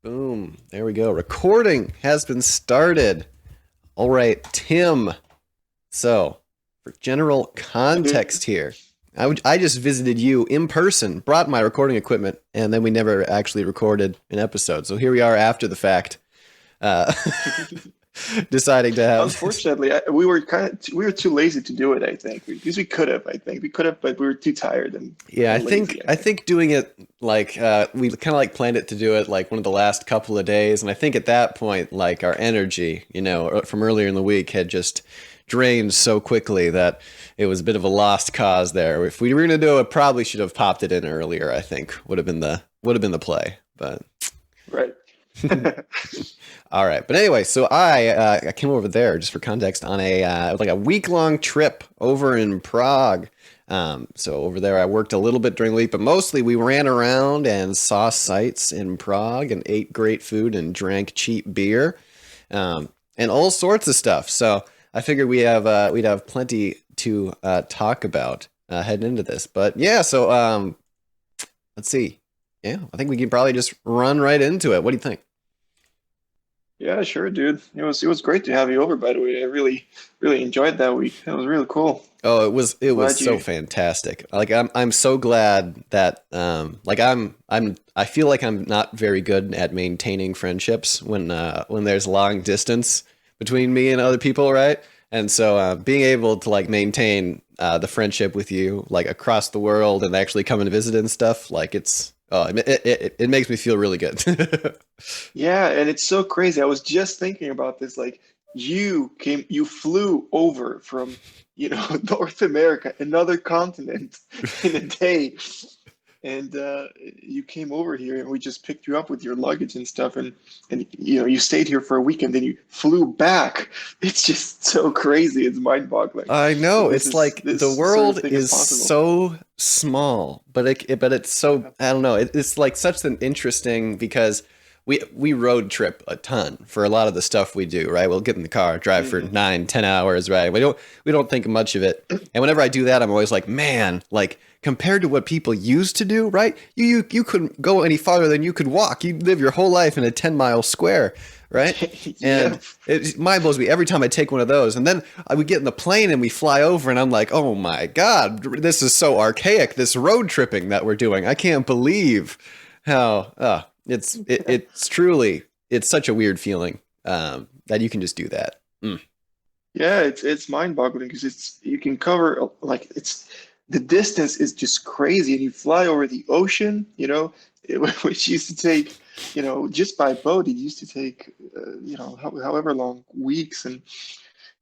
Boom. There we go. Recording has been started. All right, Tim. So, for general context here, I just visited you in person, brought my recording equipment, and then we never actually recorded an episode. So here we are after the fact, deciding to have. Unfortunately, we were too lazy to do it. I think because we could have. But we were too tired and Yeah, and lazy, I think doing it like we kind of like planned it to do it like one of the last couple of days, and I think at that point like our energy, from earlier in the week had just drained so quickly that it was a bit of a lost cause there. If we were going to do it, probably should have popped it in earlier. I think would have been the play, but right. all right. But anyway, so I came over there just for context on a like a week-long trip over in Prague. So over there, I worked a little bit during the week, but mostly we ran around and saw sights in Prague and ate great food and drank cheap beer, and all sorts of stuff. So I figured we'd have plenty to talk about heading into this. But yeah, so let's see. Yeah, I think we can probably just run right into it. What do you think? Yeah, sure, dude. It was great to have you over. By the way, I really enjoyed that week. That was really cool. Oh, it was Glad so you. fantastic. Like I'm so glad that like I feel like I'm not very good at maintaining friendships when there's long distance between me and other people, right? And so being able to like maintain the friendship with you like across the world and actually come and visit and stuff, like it makes me feel really good. Yeah, and it's so crazy. I was just thinking about this. Like, you flew over from, North America, another continent, in a day, and you came over here, and we just picked you up with your luggage and stuff, and you stayed here for a week, and then you flew back. It's just so crazy. It's mind-boggling. I know. That It's like this the sort of world thing is is possible. so small, but it's so, I don't know. It's like such an interesting because we road trip a ton for a lot of the stuff we do, right? We'll get in the car, drive for Hmm. 9, 10 hours, right? We don't think much of it. And whenever I do that, I'm always like, man, like compared to what people used to do, right? You couldn't go any farther than you could walk. You live your whole life in a 10-mile square, right? Yeah. And it mind blows me every time I take one of those. And then I would get in the plane and we fly over and I'm like, oh my God, this is so archaic, this road tripping that we're doing. I can't believe how it's truly, it's such a weird feeling that you can just do that. Mm. Yeah, it's mind-boggling because you can cover like it's the distance is just crazy, and you fly over the ocean, which used to take, just by boat, it used to take, however long, weeks, and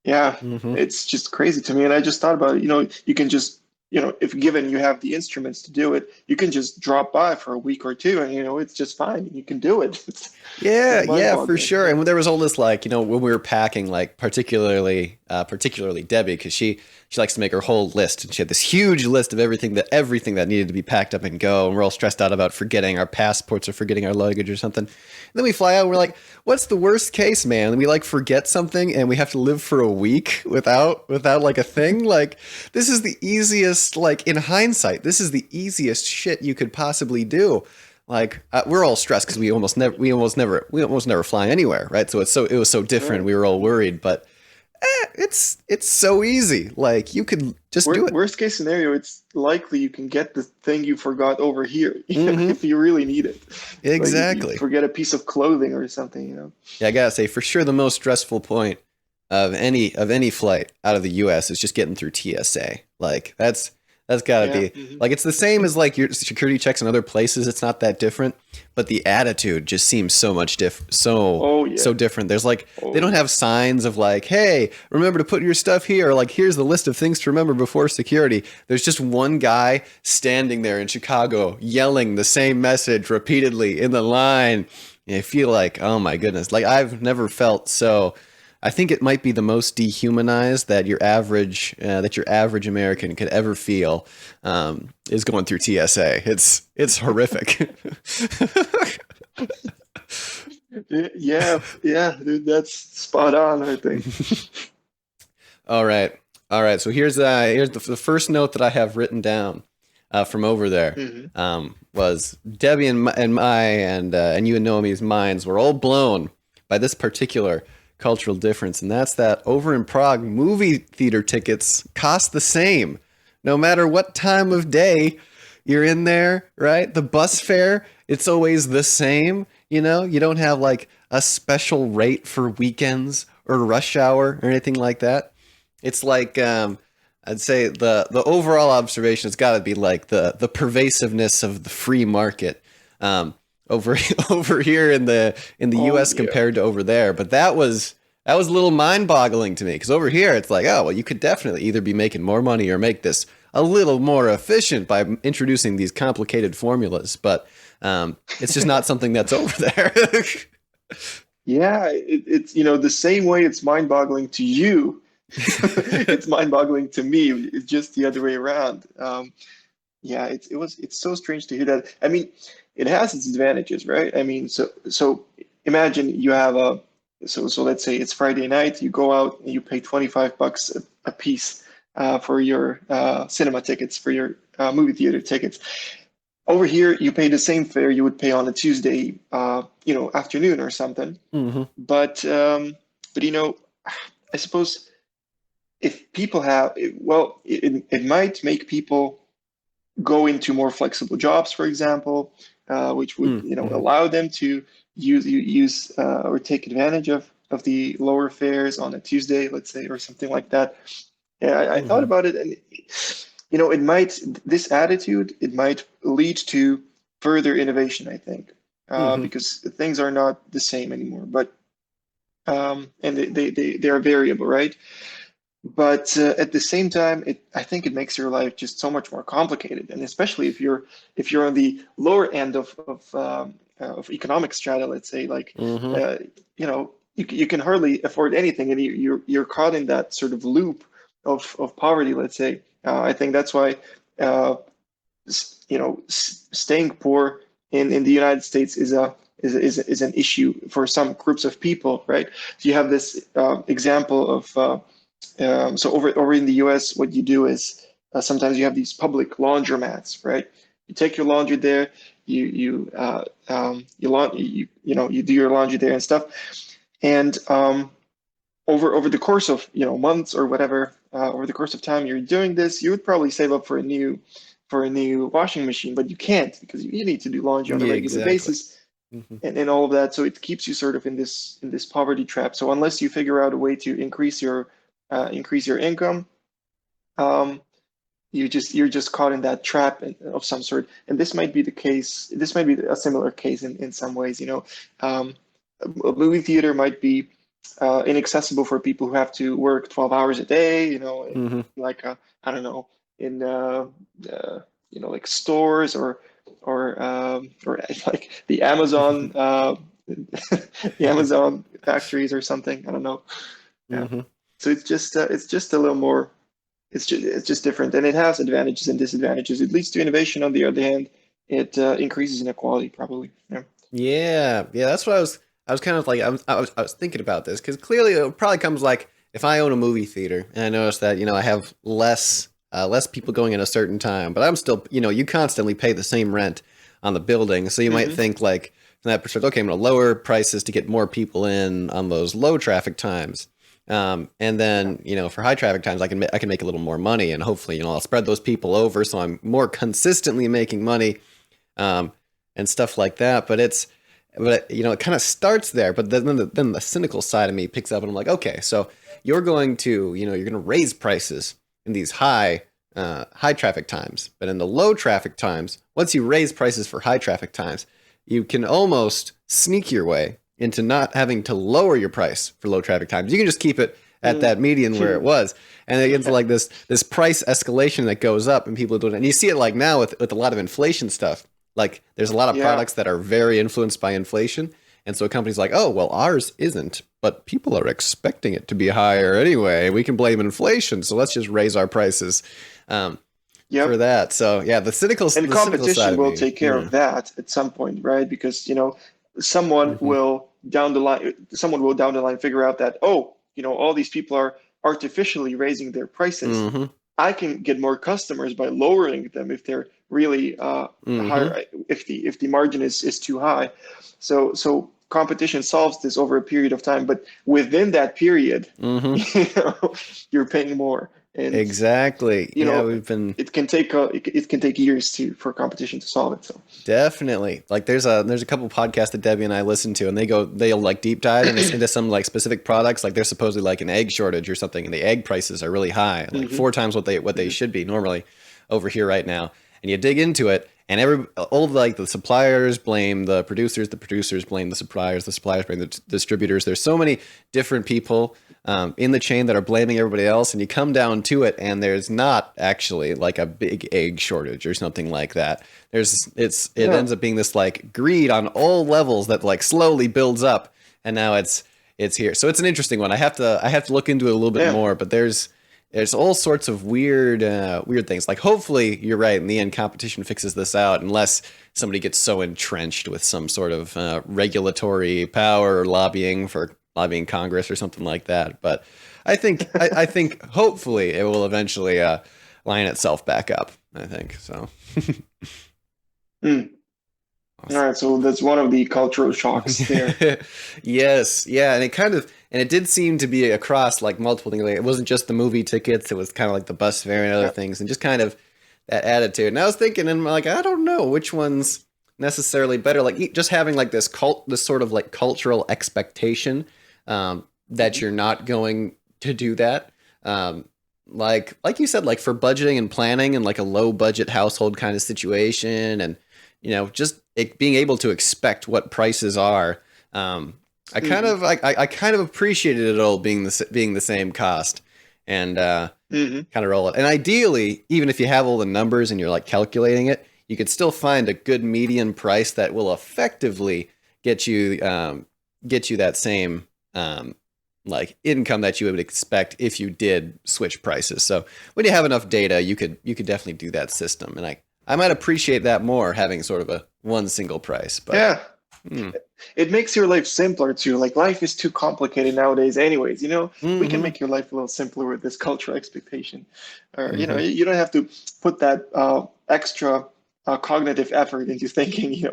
yeah, Hmm. it's just crazy to me. And I just thought about it, you can just, if given you have the instruments to do it, you can just drop by for a week or two, and it's just fine. You can do it. It's Yeah, for mind-boggling. sure. Yeah. And when there was all this, like, when we were packing, like, particularly Debbie, because she likes to make her whole list, and she had this huge list of everything that needed to be packed up and go, and we're all stressed out about forgetting our passports or forgetting our luggage or something. And then we fly out, and we're like, what's the worst case, man? And we like forget something, and we have to live for a week without like a thing. Like, this is the easiest. Like in hindsight, this is the easiest shit you could possibly do. Like we're all stressed because we almost never fly anywhere, right? So it was so different. Right. We were all worried, but it's so easy. Like you could just do it. Worst case scenario, it's likely you can get the thing you forgot over here, Hmm. if you really need it. Like if you Exactly. forget a piece of clothing or something. Yeah, I gotta say for sure the most stressful point of any flight out of the U.S. is just getting through TSA. Like that's gotta Yeah. be like it's the same as like your security checks in other places. It's not that different, but the attitude just seems so much Oh yeah. so different. There's like they Oh don't yeah. have signs of like, hey, remember to put your stuff here, or like here's the list of things to remember before security. There's just one guy standing there in Chicago yelling the same message repeatedly in the line. And I feel like, oh my goodness, like I've never felt so. I think it might be the most dehumanized that your average American could ever feel is going through TSA. It's horrific. Yeah, yeah, dude, that's spot on, I think. All right. All right. So here's the first note that I have written down from over there. Hmm. Was Debbie and you and Naomi's minds were all blown by this particular cultural difference, and that's that over in Prague, movie theater tickets cost the same, no matter what time of day you're in there. Right? The bus fare, it's always the same. You don't have like a special rate for weekends or rush hour or anything like that. It's like I'd say the overall observation has got to be like the pervasiveness of the free market over over here in the Oh U.S. yeah. compared to over there. But that was a little mind boggling to me because over here it's like, oh well, you could definitely either be making more money or make this a little more efficient by introducing these complicated formulas. But it's just not something that's over there. Yeah, it's the same way it's mind-boggling to you. It's mind-boggling to me. It's just the other way around. Yeah, it's so strange to hear that. I mean, it has its advantages, right? I mean, so imagine you have so let's say it's Friday night, you go out and you pay 25 bucks a piece for your cinema tickets, for your movie theater tickets. Over here, you pay the same fare you would pay on a Tuesday, afternoon or something. Hmm. But I suppose if people have, well, it might make people go into more flexible jobs, for example, which would Mm-hmm. allow them to use or take advantage of the lower fares on a Tuesday, let's say, or something like that. Yeah, I thought Hmm. about it, and it might this attitude it might lead to further innovation, I think, Hmm. because things are not the same anymore. But and they are variable, right? But at the same time, I think it makes your life just so much more complicated, and especially if you're on the lower end of economic strata, let's say, like Hmm. uh, you can hardly afford anything, and you're caught in that sort of loop of poverty, let's say. I think that's why uh, staying poor in the United States is an issue for some groups of people, right? So you have this example of so over in the US, what you do is sometimes you have these public laundromats, right? You take your laundry there, you do your laundry there and stuff, and over the course of months or whatever, over the course of time you're doing this, you would probably save up for a new washing machine, but you can't because you need to do laundry on a Yeah, regular exactly. basis Hmm. and all of that. So it keeps you sort of in this poverty trap. So unless you figure out a way to increase your income, um, you're just caught in that trap of some sort. And this might be the case. This might be a similar case in some ways. A movie theater might be inaccessible for people who have to work 12 hours a day. Hmm. Like I don't know, in uh, like stores or like the Amazon the Amazon factories or something. I don't know. Yeah. Hmm. So it's just a little more. It's just different, and it has advantages and disadvantages. It leads to innovation. On the other hand, it increases inequality probably. Yeah. Yeah, yeah. That's what I was kind of like. I was thinking about this because clearly it probably comes like if I own a movie theater and I notice that I have less people going at a certain time, but I'm still you constantly pay the same rent on the building, so you might Hmm. think like from that perspective, okay, I'm going to lower prices to get more people in on those low traffic times. And Yeah. then for high traffic times, I can make a little more money, and hopefully I'll spread those people over, so I'm more consistently making money, um, and stuff like that. But it kind of starts there, but then the cynical side of me picks up, and I'm like, okay, so you're going to raise prices in these high traffic times, but in the low traffic times, once you raise prices for high traffic times, you can almost sneak your way into not having to lower your price for low traffic times. You can just keep it at Mm. that median where it was, and it gets Yeah. like this price escalation that goes up, and people are doing it. And you see it like now with a lot of inflation stuff. Like there's a lot of Yeah. products that are very influenced by inflation, and so a company's like, oh well, ours isn't, but people are expecting it to be higher anyway. We can blame inflation, so let's just raise our prices um, for Yep. that. So yeah, And the cynical side competition of will me. take care Yeah. of that at some point, right? Because someone Hmm. will down the line, someone will down the line figure out that, oh, all these people are artificially raising their prices. Mm-hmm. I can get more customers by lowering them if they're really Mm-hmm. higher, if the margin is too high. So competition solves this over a period of time, but within that period, Mm-hmm. you're paying more, and Exactly. you Yeah, know we've been it can take it can take years for competition to solve it. So definitely like there's a couple podcasts that Debbie and I listen to, and they'll like deep dive into some like specific products. Like there's supposedly like an egg shortage or something, and the egg prices are really high, like hmm 4 times what they should be normally over here right now. And you dig into it, and all of like the suppliers blame the producers blame the suppliers blame the distributors. There's so many different people in the chain that are blaming everybody else, and you come down to it, and there's not actually like a big egg shortage or something like that. It yeah. ends up being this like greed on all levels that like slowly builds up, and now it's here. So it's an interesting one. I have to look into it a little bit Yeah. more, but there's all sorts of weird things. Like hopefully you're right. In the end, competition fixes this out, unless somebody gets so entrenched with some sort of regulatory power or lobbying Congress or something like that. But I think hopefully it will eventually line itself back up. I think so. Mm. All right, so that's one of the cultural shocks there. Yes, yeah, and it did seem to be across like multiple things. Like, it wasn't just the movie tickets; it was kind of like the bus fare and other Yeah. things, and just kind of that attitude. And I was thinking, and I'm like, I don't know which one's necessarily better. Like just having like this sort of like cultural expectation that Mhm. you're not going to do that. Like you said, like for budgeting and planning and like a low budget household kind of situation, and just being able to expect what prices are. I kind Mhm. of I kind of appreciated it all being the same cost, and Mhm. kind of roll it. And ideally, even if you have all the numbers and you're like calculating it, you could still find a good median price that will effectively get you that same like income that you would expect if you did switch prices. So when you have enough data, you could definitely do that system, and I might appreciate that more, having sort of a one single price. But Yeah. mm, It makes your life simpler too. Like life is too complicated nowadays, anyways. We can hmm make your life a little simpler with this cultural expectation, or hmm you don't have to put that extra cognitive effort into thinking.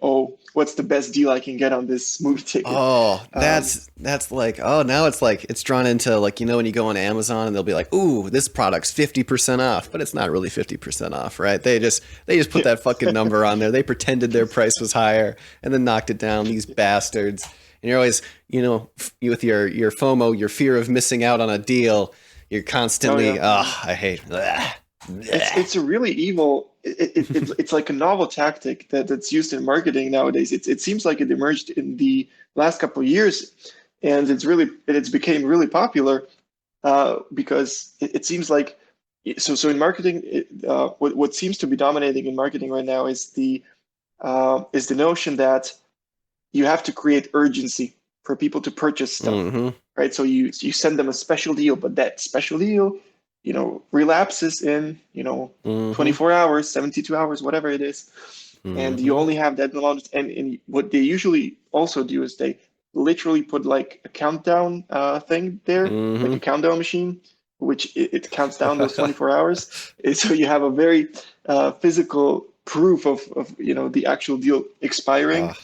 Oh, what's the best deal I can get on this movie ticket? Oh, Um, that's like, oh, now it's like it's drawn into like, when you go on Amazon and they'll be like, ooh, this product's 50% off, but it's not really 50% off, right? They just put yeah, that fucking number on there. They pretended their price was higher and then knocked it down, these bastards. And you're always, with your FOMO, your fear of missing out on a deal, you're oh constantly, yeah. I hate, blah, blah. It's a really evil. It's like a novel tactic that's used in marketing nowadays. It seems like it emerged in the last couple of years, and it's became really popular because it seems like so in marketing, what seems to be dominating in marketing right now is the notion that you have to create urgency for people to purchase stuff, hmm right? So you send them a special deal, but that special deal, relapses in, hmm 24 hours, 72 hours, whatever it is. And you hmm only have that amount. And what they usually also do is they literally put like a countdown thing there, like hmm a countdown machine, which it counts down those 24 hours. And so you have a very physical proof of the actual deal expiring.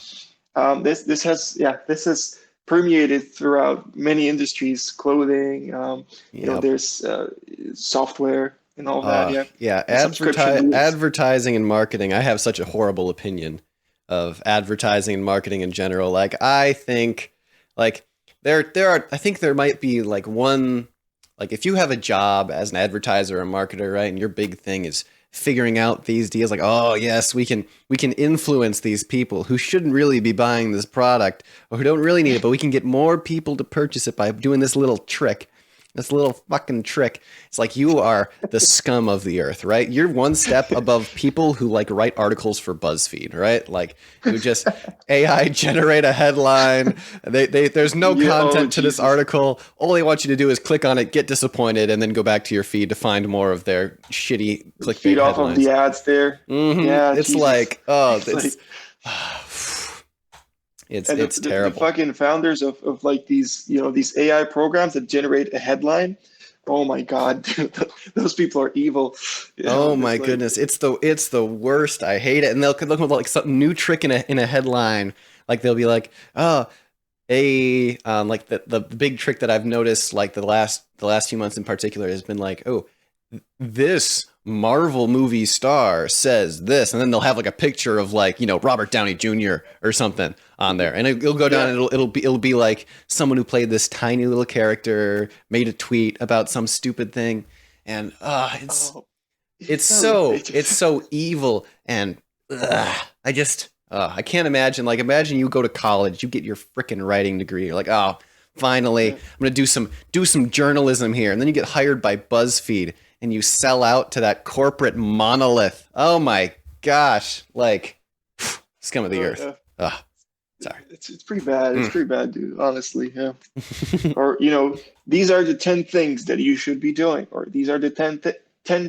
Ah, This has permeated throughout many industries, clothing, yep. there's software and all of that, yeah, Yeah, and subscription deals. advertising and marketing. I have such a horrible opinion of advertising and marketing in general. Like, I think, like, I think there might be like one, like, if you have a job as an advertiser or marketer, right, and your big thing is figuring out these deals, like, oh yes, we can influence these people who shouldn't really be buying this product or who don't really need it, but we can get more people to purchase it by doing this little trick. This little fucking trick. It's like you are the scum of the earth, right? You're one step above people who like write articles for BuzzFeed, right? Like who just AI generate a headline. There's no Yeah, oh content to this Jesus. article. All they want you to do is click on it, get disappointed, and then go back to your feed to find more of their shitty Feed clickbait off of the headlines. ads there. Yeah, It's Jesus. like, oh, It's like, And It's the terrible. fucking founders of like these, these AI programs that generate a headline. Oh my God, dude, those people are evil. Oh my It's like, goodness, it's the worst. I hate it. And they'll look with like some new trick in a headline. Like they'll be like, oh, like the big trick that I've noticed like the last few months in particular has been like, oh, this Marvel movie star says this, and then they'll have like a picture of like, Robert Downey Jr. or something on there, and it'll go down, yeah. and it'll be like someone who played this tiny little character made a tweet about some stupid thing, and Oh, it's outrageous. so evil, and I just I can't imagine. Like, imagine you go to college, you get your freaking writing degree, you're like, oh, finally, Yeah. I'm gonna do some journalism here, and then you get hired by BuzzFeed, and you sell out to that corporate monolith. Oh my gosh, like scum of the earth. Yeah. Oh, sorry. It's pretty bad. It's Mm. pretty bad, dude. Honestly, yeah. Or these are the 10 things that you should be doing, or these are the 10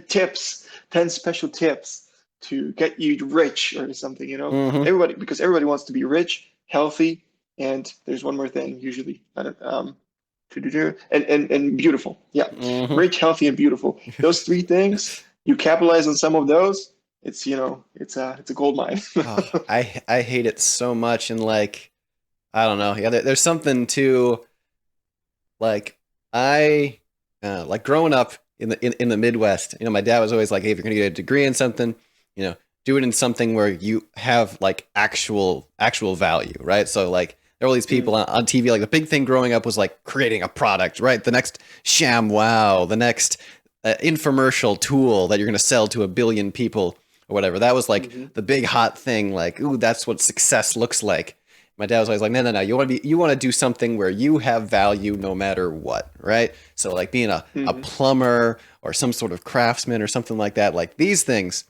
tips, 10 special tips to get you rich or something. Hmm. Everybody wants to be rich, healthy, and there's one more thing usually. I don't, and beautiful. Yeah, Hmm. rich, healthy, and beautiful. Those three things. You capitalize on some of those. It's a gold mine. Oh, I hate it so much, and like I don't know. Yeah, there's something to like I like growing up in the Midwest. My dad was always like, "Hey, if you're gonna get a degree in something, do it in something where you have like actual value, right?" So like there are all these people Mm, on TV. Like the big thing growing up was like creating a product, right? The next Sham Wow, the next infomercial tool that you're gonna sell to a billion people or whatever. That was like mhm, the big hot thing. Like, ooh, that's what success looks like. My dad was always like, no, no, no. You want to do something where you have value no matter what, right? So like being a mhm. plumber or some sort of craftsman or something like that. Like these things,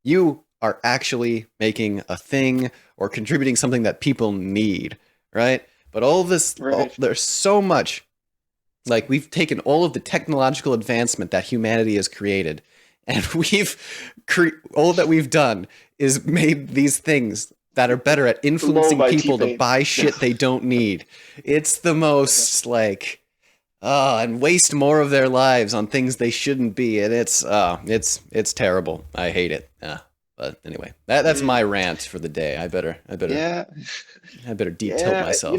you are actually making a thing or contributing something that people need, right? But all of this, Right. there's so much. Like we've taken all of the technological advancement that humanity has created, and all that we've done is made these things that are better at Low influencing by people to T-Pain. buy shit they don't need. It's the most like and waste more of their lives on things they shouldn't be, and it's terrible. I hate it. But anyway, that's Mm, my rant for the day. yeah, I better detote yeah. myself.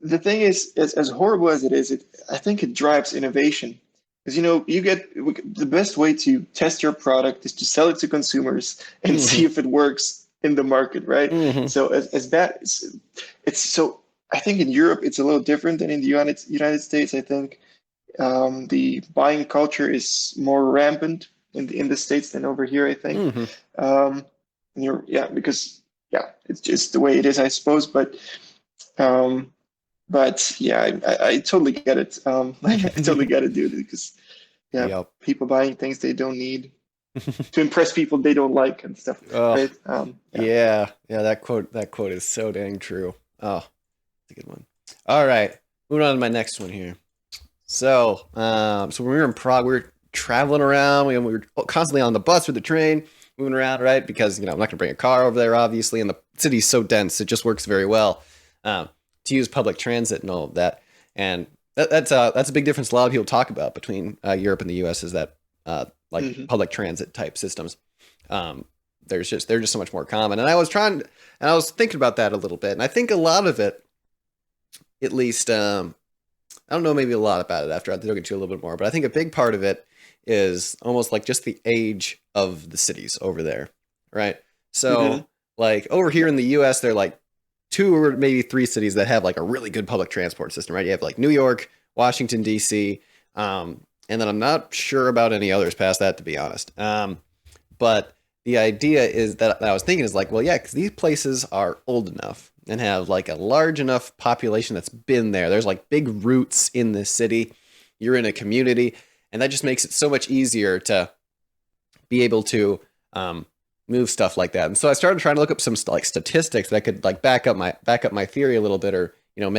The thing is, as horrible as it is, I think it drives innovation. Because you get the best way to test your product is to sell it to consumers and see Hmm. if it works in the market, right? Hmm. So as bad, it's so. I think in Europe it's a little different than in the United States. I think the buying culture is more rampant in the States than over here, I think. Hmm. Um, yeah, because yeah, it's just the way it is, I suppose. Um, but yeah, I totally get it. I totally get it, dude. Because yeah, Yep. people buying things they don't need to impress people they don't like and stuff, Oh, right? Yeah. yeah. Yeah, that quote is so dang true. Oh, that's a good one. All right. Moving on to my next one here. So when we were in Prague, we were traveling around. We were constantly on the bus or the train, moving around, right? Because I'm not gonna bring a car over there, obviously, and the city's so dense, it just works very well um, to use public transit and all of that. And that's a big difference. A lot of people talk about between Europe and the U.S. is that like Hmm. public transit type systems. Um, they're just so much more common. And I was thinking about that a little bit, and I think a lot of it, at least, I don't know maybe a lot about it after I dug into it a little bit more, but I think a big part of it is almost like just the age of the cities over there, right? Hmm. So like over here in the U.S., there are like two or maybe three cities that have like a really good public transport system, right? You have like New York, Washington D.C., and then I'm not sure about any others past that, to be honest. But the idea is that I was thinking is like, well, yeah, because these places are old enough and have like a large enough population that's been there. There's like big roots in the city. You're in a community, and that just makes it so much easier to be able to move stuff like that. And so I started trying to look up some like statistics that could like back up my theory a little bit, or Hmm.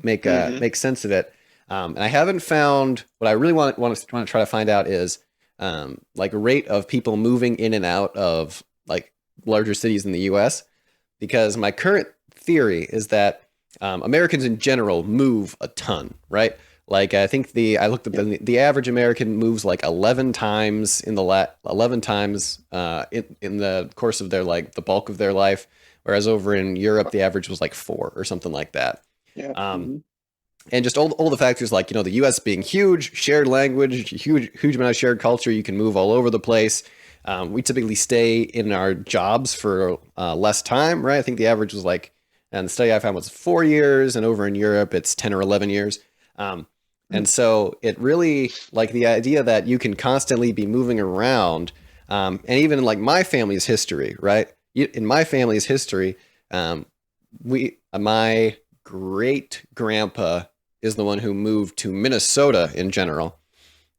make sense of it. And I haven't found what I really want to try to find out is like rate of people moving in and out of like larger cities in the U.S. because my current theory is that Americans in general move a ton, right? Like I think I looked at Yeah. the average American moves like 11 times in the 11 times in the course of their like the bulk of their life, whereas over in Europe the average was like 4 or something like that. Yeah. Um, Hmm. and just all the factors like the U.S. being huge, shared language, huge amount of shared culture. You can move all over the place. We typically stay in our jobs for less time, right? I think the average was like, and the study I found was 4 years, and over in Europe it's 10 or 11 years. Um, and so it really like the idea that you can constantly be moving around, and even like my family's history, right? In my family's history, my great grandpa is the one who moved to Minnesota in general.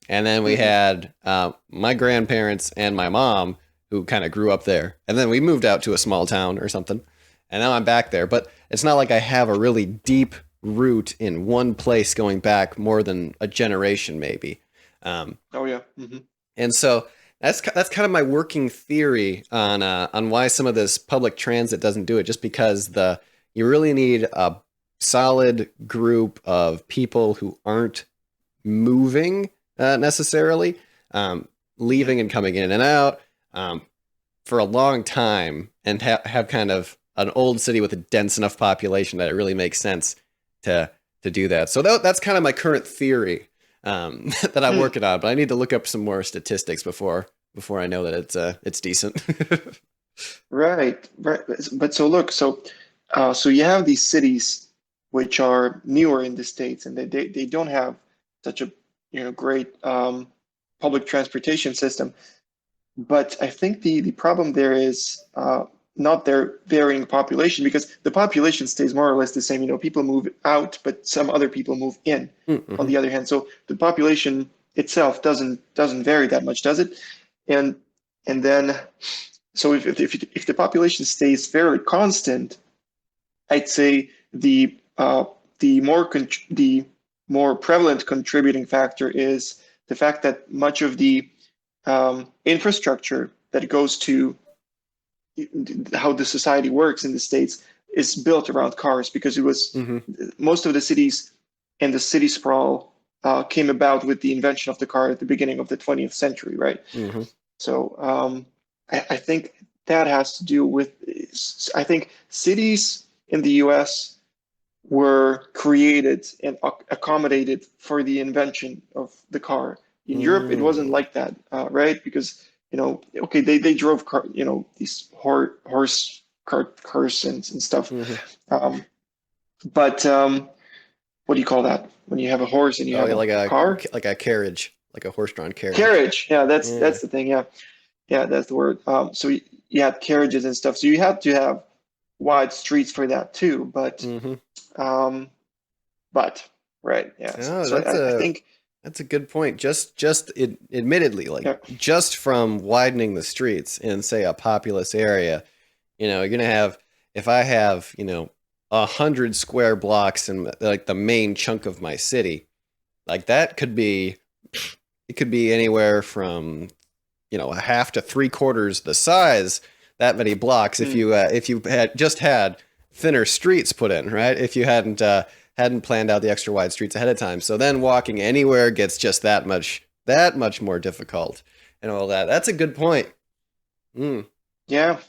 And then we Hmm. had my grandparents and my mom who kind of grew up there. And then we moved out to a small town or something. And now I'm back there. But it's not like I have a really deep root in one place going back more than a generation, maybe. Um, Oh yeah. Hmm. and so that's kind of my working theory on why some of this public transit doesn't do it. Just because you really need a solid group of people who aren't moving necessarily, Yeah. leaving and coming in and out um, for a long time, and have kind of an old city with a dense enough population that it really makes sense to do that. So that's kind of my current theory that I'm Hmm. working on, but I need to look up some more statistics before I know that it's decent. Right. Right. But so look, so you have these cities which are newer in the States, and they don't have such a great public transportation system. But I think the problem there is not their varying population, because the population stays more or less the same. People move out, but some other people move in, on Mm-hmm. the other hand. So the population itself doesn't vary that much, does it? And and then so if the population stays fairly constant, I'd say the more prevalent contributing factor is the fact that much of the infrastructure that goes to how the society works in the States is built around cars, because it was Mm-hmm. most of the cities and the city sprawl came about with the invention of the car at the beginning of the 20th century, right? Mm-hmm. So I think that has to do with, I think cities in the US were created and accommodated for the invention of the car. In Europe, it wasn't Mm. like that, right? Because okay, they drove these horse cars and stuff, Mm-hmm. um, but what do you call that when you have a horse and you Oh, have yeah, a car? like a carriage, like a horse-drawn carriage. Carriage. Yeah, that's Yeah. that's the thing. Yeah, yeah, that's the word. So you had carriages and stuff. So you had to have wide streets for that too. Mm-hmm. Um, but right, yeah. So, Oh, so I think that's a good point. Admittedly, like yeah. just from widening the streets in say a populous area, you're gonna have if I have 100 square blocks in like the main chunk of my city, like that could be it could be anywhere from a half to three quarters the size that many blocks Hmm. if you had just had thinner streets put in, right? If you hadn't planned out the extra wide streets ahead of time. So then walking anywhere gets just that much more difficult and all that. That's a good point. Mm. Yeah, Hmm.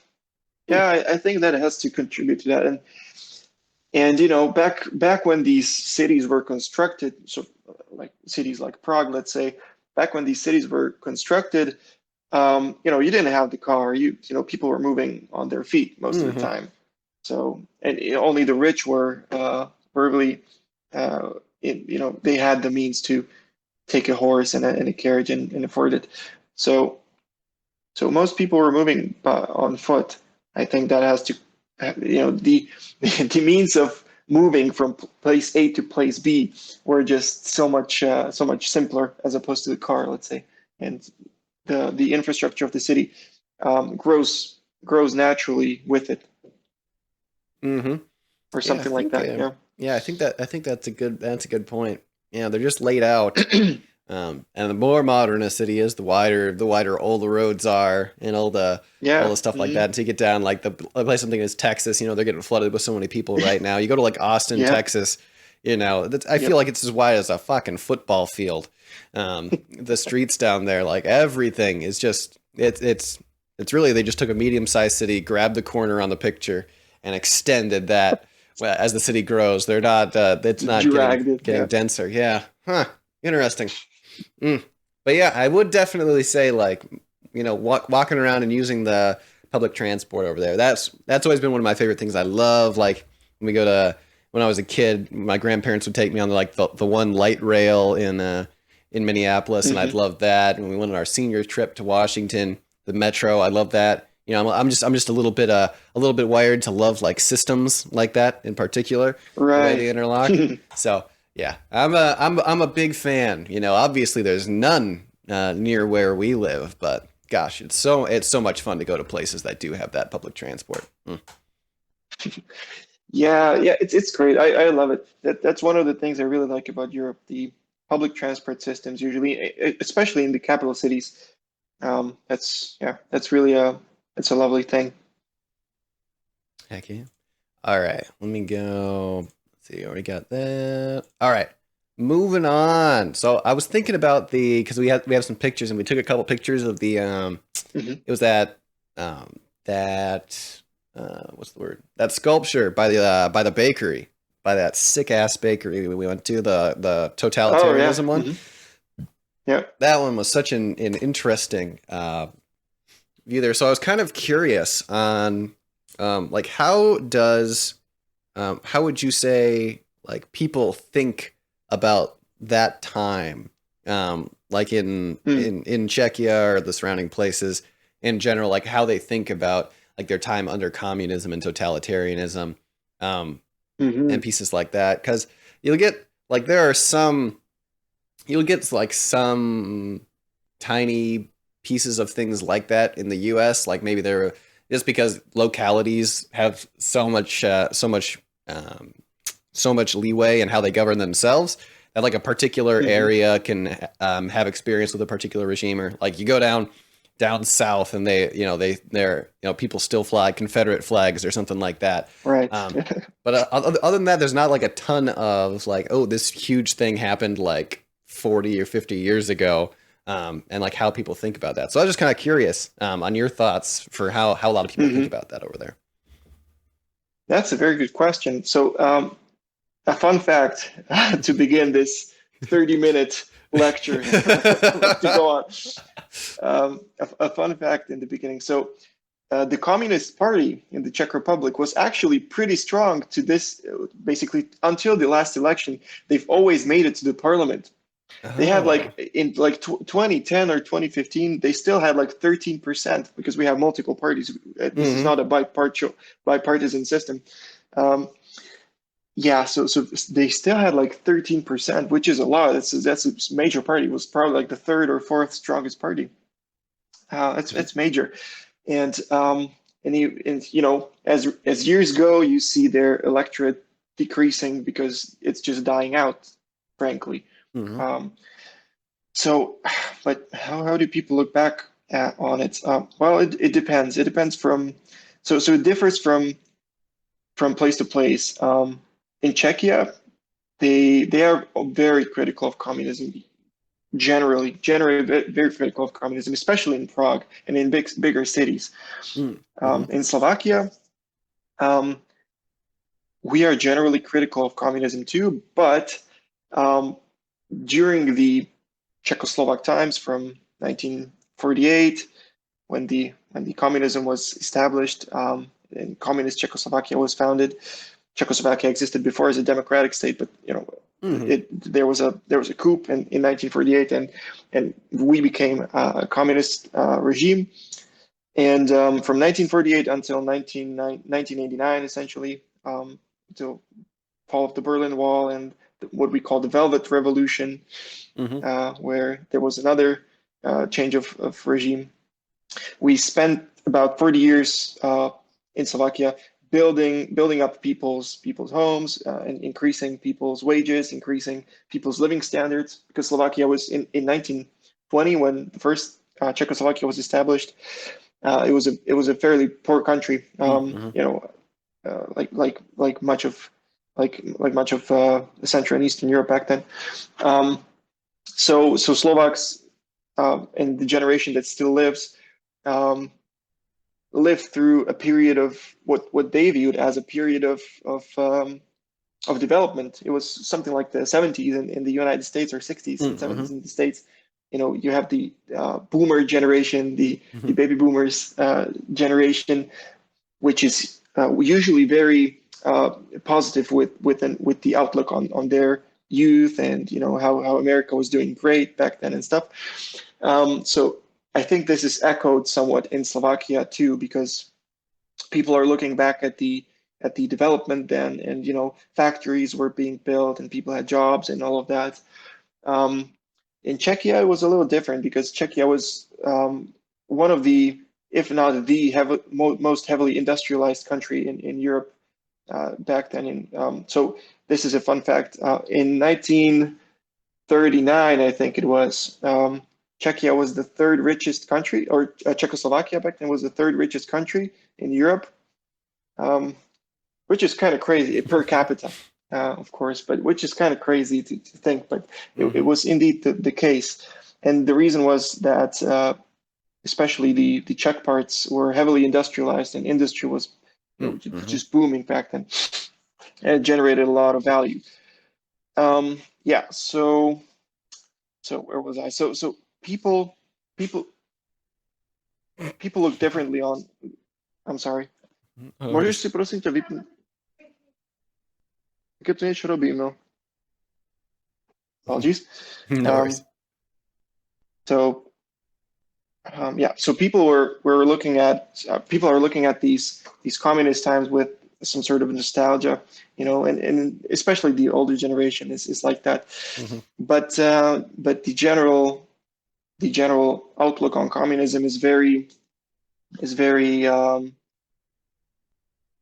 yeah. I think that has to contribute to that. And back when these cities were constructed, so like cities like Prague, let's say, back when these cities were constructed, you didn't have the car. People were moving on their feet most of the Hmm. time. So, and only the rich were really, they had the means to take a horse and a carriage and afford it. So, so most people were moving on foot. I think that has to, the the means of moving from place A to place B were just so much simpler as opposed to the car, let's say, and the infrastructure of the city grows naturally with it, Hmm. or Yeah, I something like think that. Yeah. yeah, I think that's a good point. Yeah, they're just laid out. And the more modern a city is, the wider all the roads are, and all the Yeah. stuff like Hmm. that. Until you get down like the place something is Texas, they're getting flooded with so many people right now. You go to like Austin, Yep. Texas, I feel Yep. like it's as wide as a fucking football field. The streets down there, like everything is just it's really they just took a medium-sized city, grabbed the corner on the picture, and extended that. Well, as the city grows, they're not. It's Just not getting dragged it. getting Yeah. denser. Yeah, huh? Interesting. Mm. But yeah, I would definitely say like walking around and using the public transport over there. That's always been one of my favorite things. I love like when I was a kid, my grandparents would take me on the one light rail in Minneapolis, and I'd Hmm. love that. When we went on our senior trip to Washington, the metro, I love that. I'm just a little bit wired to love like systems like that in particular, the way Right. they interlock. So yeah, I'm a big fan. Obviously there's none near where we live, but gosh, it's so much fun to go to places that do have that public transport. Mm. Yeah, yeah, it's great. I love it. That's one of the things I really like about Europe, the public transport systems usually, especially in the capital cities. That's really it's a lovely thing. Heck yeah. All right, let me go. Let's see, already got that. All right, moving on. So I was thinking about because we have some pictures and we took a couple pictures of the. Hmm. It was that what's the word? That sculpture by the bakery, by that sick ass bakery we went to, the Oh yeah. totalitarianism one. Hmm. Yeah. That one was such an interesting view there. So I was kind of curious on like how would you say like people think about that time, like Mm. in Czechia or the surrounding places in general, like how they think about like their time under communism and totalitarianism, um, and Hmm. pieces like that. Because you'll get like you'll get like some tiny pieces of things like that in the U.S. Like maybe they're just because localities have um, so much leeway in how they govern themselves that like a particular Hmm. area can have experience with a particular regime, or like you go down south and people still fly Confederate flags or something like that. Right. Um, but other than that, there's not like a ton of like, oh, this huge thing happened like 40 or 50 years ago, and like how people think about that. So I was just kind of curious on your thoughts for how a lot of people think Hmm. about that over there. That's a very good question. So, a fun fact to begin this 30-minute lecture to go on. A fun fact in the beginning. So, the Communist Party in the Czech Republic was actually pretty strong to this, basically until the last election. They've always made it to the parliament. They had Oh. like in like 2010 or 2015, they still had like 13% because we have multiple parties. This is Hmm. not a bipartisan system. Um, yeah, so they still had like 13%, which is a lot. That's a major party. It was probably like the third or fourth strongest party. That's major. And as years go, you see their electorate decreasing because it's just dying out, frankly. Hmm. Um, so, but how do people look back on it? Well, it depends. It depends so it differs from place to place. In Czechia, they are very critical of communism. Generally very critical of communism, especially in Prague and in bigger cities. Mm-hmm. In Slovakia, um, we are generally critical of communism too, but um, during the Czechoslovak times from 1948, when the communism was established, and communist Czechoslovakia was founded. Czechoslovakia existed before as a democratic state, but Hmm. there was a coup in 1948, and we became a communist regime. And from 1948 until 1989, essentially, until fall of the Berlin Wall and what we call the Velvet Revolution, Hmm. where there was another change of regime. We spent about 40 years in Slovakia building up people's homes, and increasing people's wages, increasing people's living standards. Because Slovakia was in 1920, when the first Czechoslovakia was established, it was a fairly poor country. Mm-hmm. Like much of Central and Eastern Europe back then. So Slovaks, and the generation that still lives, um, lived through a period of what they viewed as a period of development. It was something like the 70s in the United States, or 60s and Mm-hmm. 70s in the States. You have the boomer generation, the Mm-hmm. baby boomers generation, which is usually very positive with the outlook on their youth, and how America was doing great back then and stuff. So I think this is echoed somewhat in Slovakia too, because people are looking back at the development then, and factories were being built and people had jobs and all of that. Um, in Czechia, it was a little different, because Czechia was one of the, if not the most heavily industrialized country in Europe back then. So this is a fun fact. In 1939, I think it was, Czechia was the third richest country, or Czechoslovakia back then was the third richest country in Europe, um, which is kind of crazy per capita, of course, but which is kind of crazy to think, but it Mm-hmm. was indeed the case. And the reason was that especially the Czech parts were heavily industrialized, and industry was Mm-hmm. just booming back then, and it generated a lot of value. Yeah, so where was I? So people people look differently on. I'm sorry. No Můžeš worries. si prosím tě vypnout? Také to něco robím, no. Apologies. No worries. Um, so yeah, so people are looking at these communist times with some sort of nostalgia, and especially the older generation is like that. Mm-hmm. But the general outlook on communism is very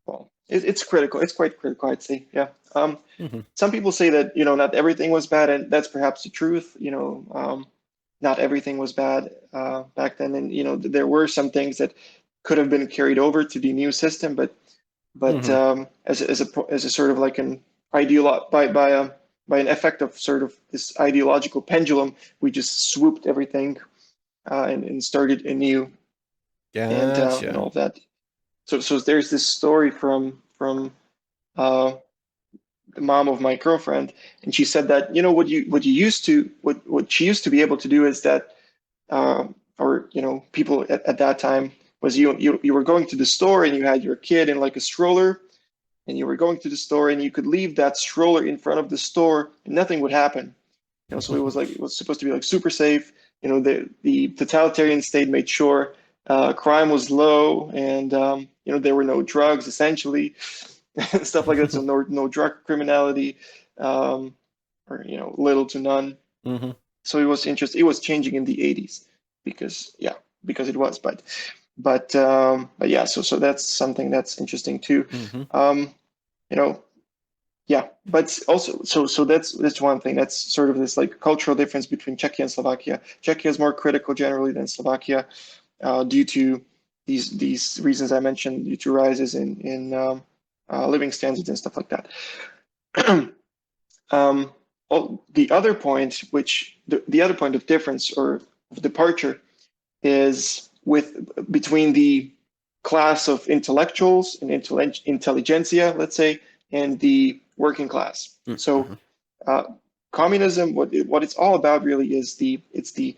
well, it's critical. It's quite critical, I'd say. Yeah. Mm-hmm. Some people say that not everything was bad, and that's perhaps the truth. Not everything was bad back then, and there were some things that could have been carried over to the new system, but Mm-hmm. as a sort of like an by an effect of sort of this ideological pendulum, we just swooped everything and started anew, and Gotcha. all of that. So there's this story from uh, the mom of my girlfriend, and she said that what she used to be able to do is that, or people at that time, was you were going to the store and you had your kid in like a stroller, and you were going to the store and you could leave that stroller in front of the store and nothing would happen. So it was supposed to be like super safe. The totalitarian state made sure crime was low, and there were no drugs essentially, stuff like that. So no drug criminality, or little to none. Mm-hmm. So it was interesting. It was changing in the 80s, because it was, but yeah. So that's something that's interesting too. Mm-hmm. Um, you know, yeah, but also, so that's one thing. That's sort of this like cultural difference between Czechia and Slovakia. Czechia is more critical generally than Slovakia, due to these reasons I mentioned, due to rises in living standards and stuff like that. um, the other point, the other point of difference or of departure, is between the class of intellectuals and intelligentsia, let's say, and the working class. So Mm-hmm. uh, communism, what it's all about really is it's the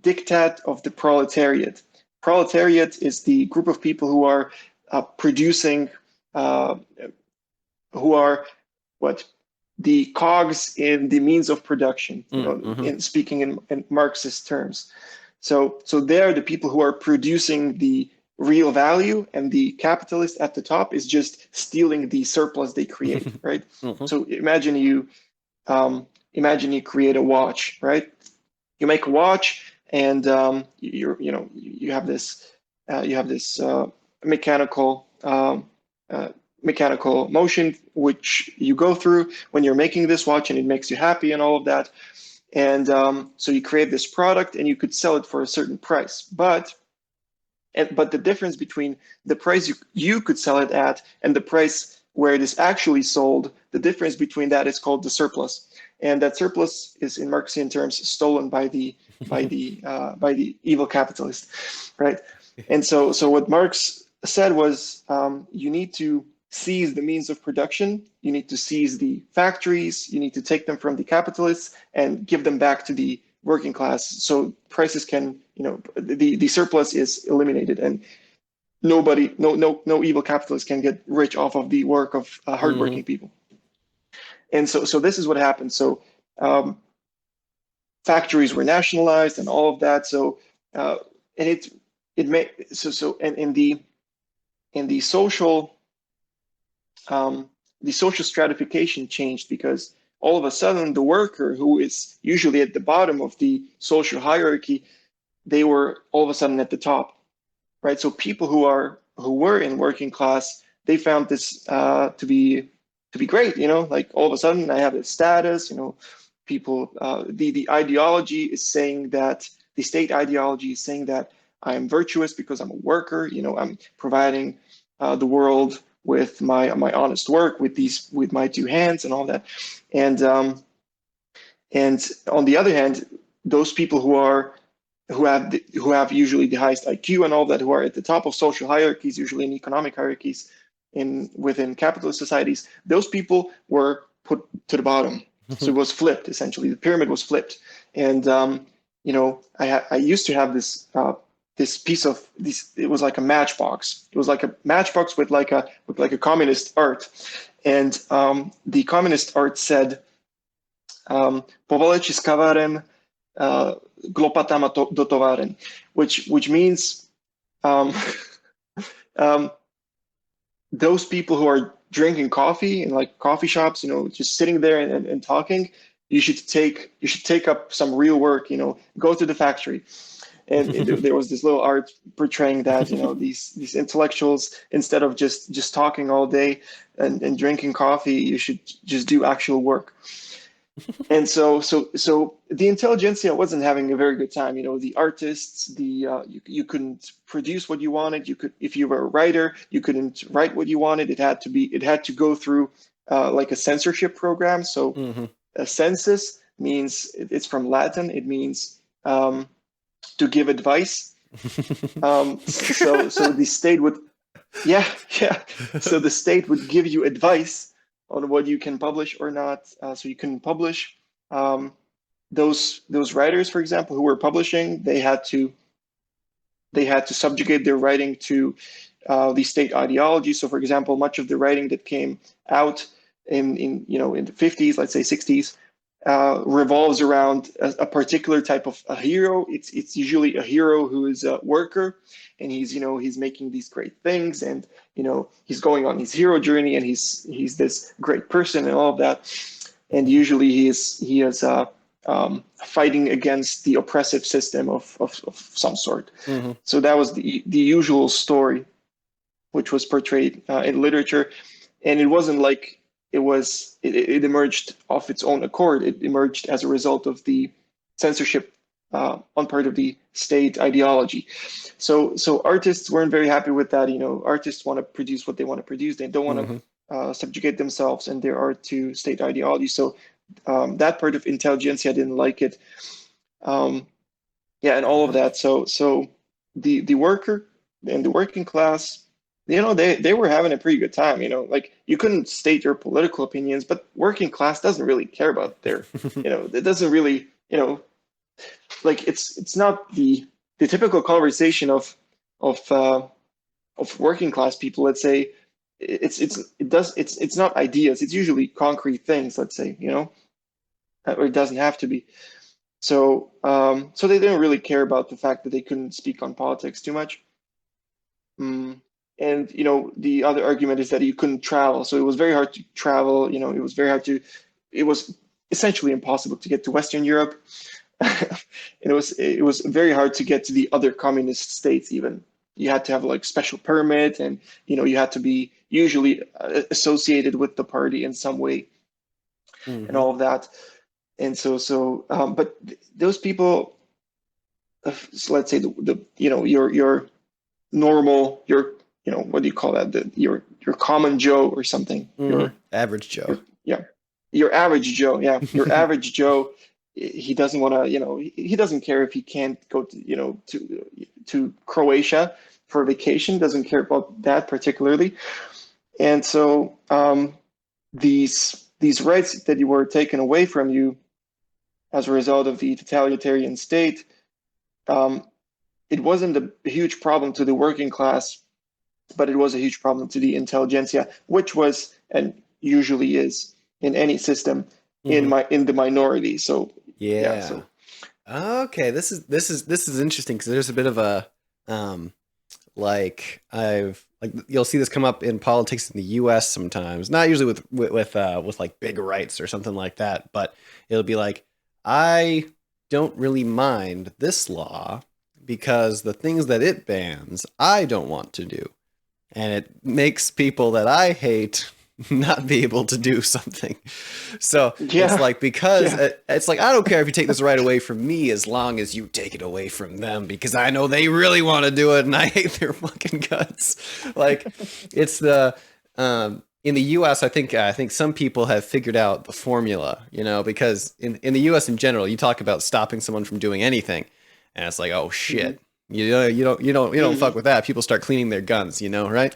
diktat of the proletariat. Proletariat is the group of people who are producing, uh, who are what the cogs in the means of production, Mm-hmm. in speaking in Marxist terms. So they're the people who are producing the real value, and the capitalist at the top is just stealing the surplus they create, right? Mm-hmm. So imagine you create a watch, right? You make a watch, and you have this mechanical mechanical motion which you go through when you're making this watch, and it makes you happy and all of that. And so you create this product and you could sell it for a certain price. But the difference between the price you could sell it at and the price where it is actually sold, the difference between that is called the surplus. And that surplus is, in Marxian terms, stolen by the evil capitalist, right? And so what Marx said was, you need to seize the means of production, you need to seize the factories, you need to take them from the capitalists and give them back to the working class, so prices can, the surplus is eliminated, and no evil capitalist can get rich off of the work of hardworking people. And so this is what happened. So factories were nationalized and all of that. So and it made and in the social stratification changed, because all of a sudden the worker, who is usually at the bottom of the social hierarchy, they were all of a sudden at the top, right? So people who were in working class, they found this to be great, like all of a sudden I have a status, people, the ideology is saying that, the state ideology is saying that I am virtuous because I'm a worker, I'm providing the world with my honest work, with my two hands and all that. And on the other hand, those people who have usually the highest IQ and all that, who are at the top of social hierarchies, usually in economic hierarchies within capitalist societies, those people were put to the bottom. So it was flipped, essentially. The pyramid was flipped. And I used to have this piece of this. It was like a matchbox. It was like a matchbox with like a communist art, and the communist art said, "Povaleči s kavaren, glopatama do tovaren," which means those people who are drinking coffee in like coffee shops, just sitting there and talking, you should take up some real work, go to the factory. And there was this little art portraying that, these intellectuals, instead of just talking all day and drinking coffee, you should just do actual work. And so the intelligentsia wasn't having a very good time. The artists, you couldn't produce what you wanted. If you were a writer, you couldn't write what you wanted. It had to go through like a censorship program. So a census means, it's from Latin. It means to give advice. So the state would, yeah. So the state would give you advice on what you can publish or not. So you can publish. Those writers, for example, who were publishing, they had to subjugate their writing to the state ideology. So, for example, much of the writing that came out in the 50s, let's say 60s, revolves around a particular type of a hero. It's usually a hero who is a worker, and he's making these great things, and he's going on his hero journey, and he's this great person and all of that. And usually he is fighting against the oppressive system of some sort. So that was the usual story, which was portrayed in literature, and it wasn't like it emerged of its own accord. It emerged as a result of the censorship on part of the state ideology. So artists weren't very happy with that. Artists want to produce what they want to produce. They don't want to subjugate themselves and their art to state ideology. So that part of intelligentsia didn't like it. And all of that. So the worker and the working class, they were having a pretty good time. Like, you couldn't state your political opinions, but working class doesn't really care about their, it doesn't really, like, it's not the typical conversation of working class people. Let's say it's not ideas. It's usually concrete things. Let's say, or it doesn't have to be. So they didn't really care about the fact that they couldn't speak on politics too much. And the other argument is that you couldn't travel, so it was very hard to travel. It was essentially impossible to get to Western Europe. And it was very hard to get to the other communist states. Even you had to have like special permit, and you had to be usually associated with the party in some way and Mm-hmm. all of that. And but those people, so let's say the your normal, your what do you call that? Your common Joe or something. Mm-hmm. Average Joe. Your yeah, your average Joe. Yeah, your average Joe. He doesn't want to, he doesn't care if he can't go to, to Croatia for a vacation. Doesn't care about that particularly. And so these rights that you were taken away from you as a result of the totalitarian state, um, it wasn't a huge problem to the working class, but it was a huge problem to the intelligentsia, which was and usually is in any system Mm-hmm. in the minority. So yeah, Yeah. so Okay, this is interesting because there's a bit of a um like you'll see this come up in politics in the U.S. sometimes, not usually with like big rights or something like that, but it'll be like I don't really mind this law because the things that it bans I don't want to do, and it makes people that I hate not be able to do something. So it's yeah, like because yeah, it's like I don't care if you take this right away from me as long as you take it away from them because I know they really want to do it and I hate their fucking guts. Like it's the in the US I think some people have figured out the formula, because in the US in general you talk about stopping someone from doing anything and it's like oh hmm shit. You don't fuck hmm with that. People start cleaning their guns, right?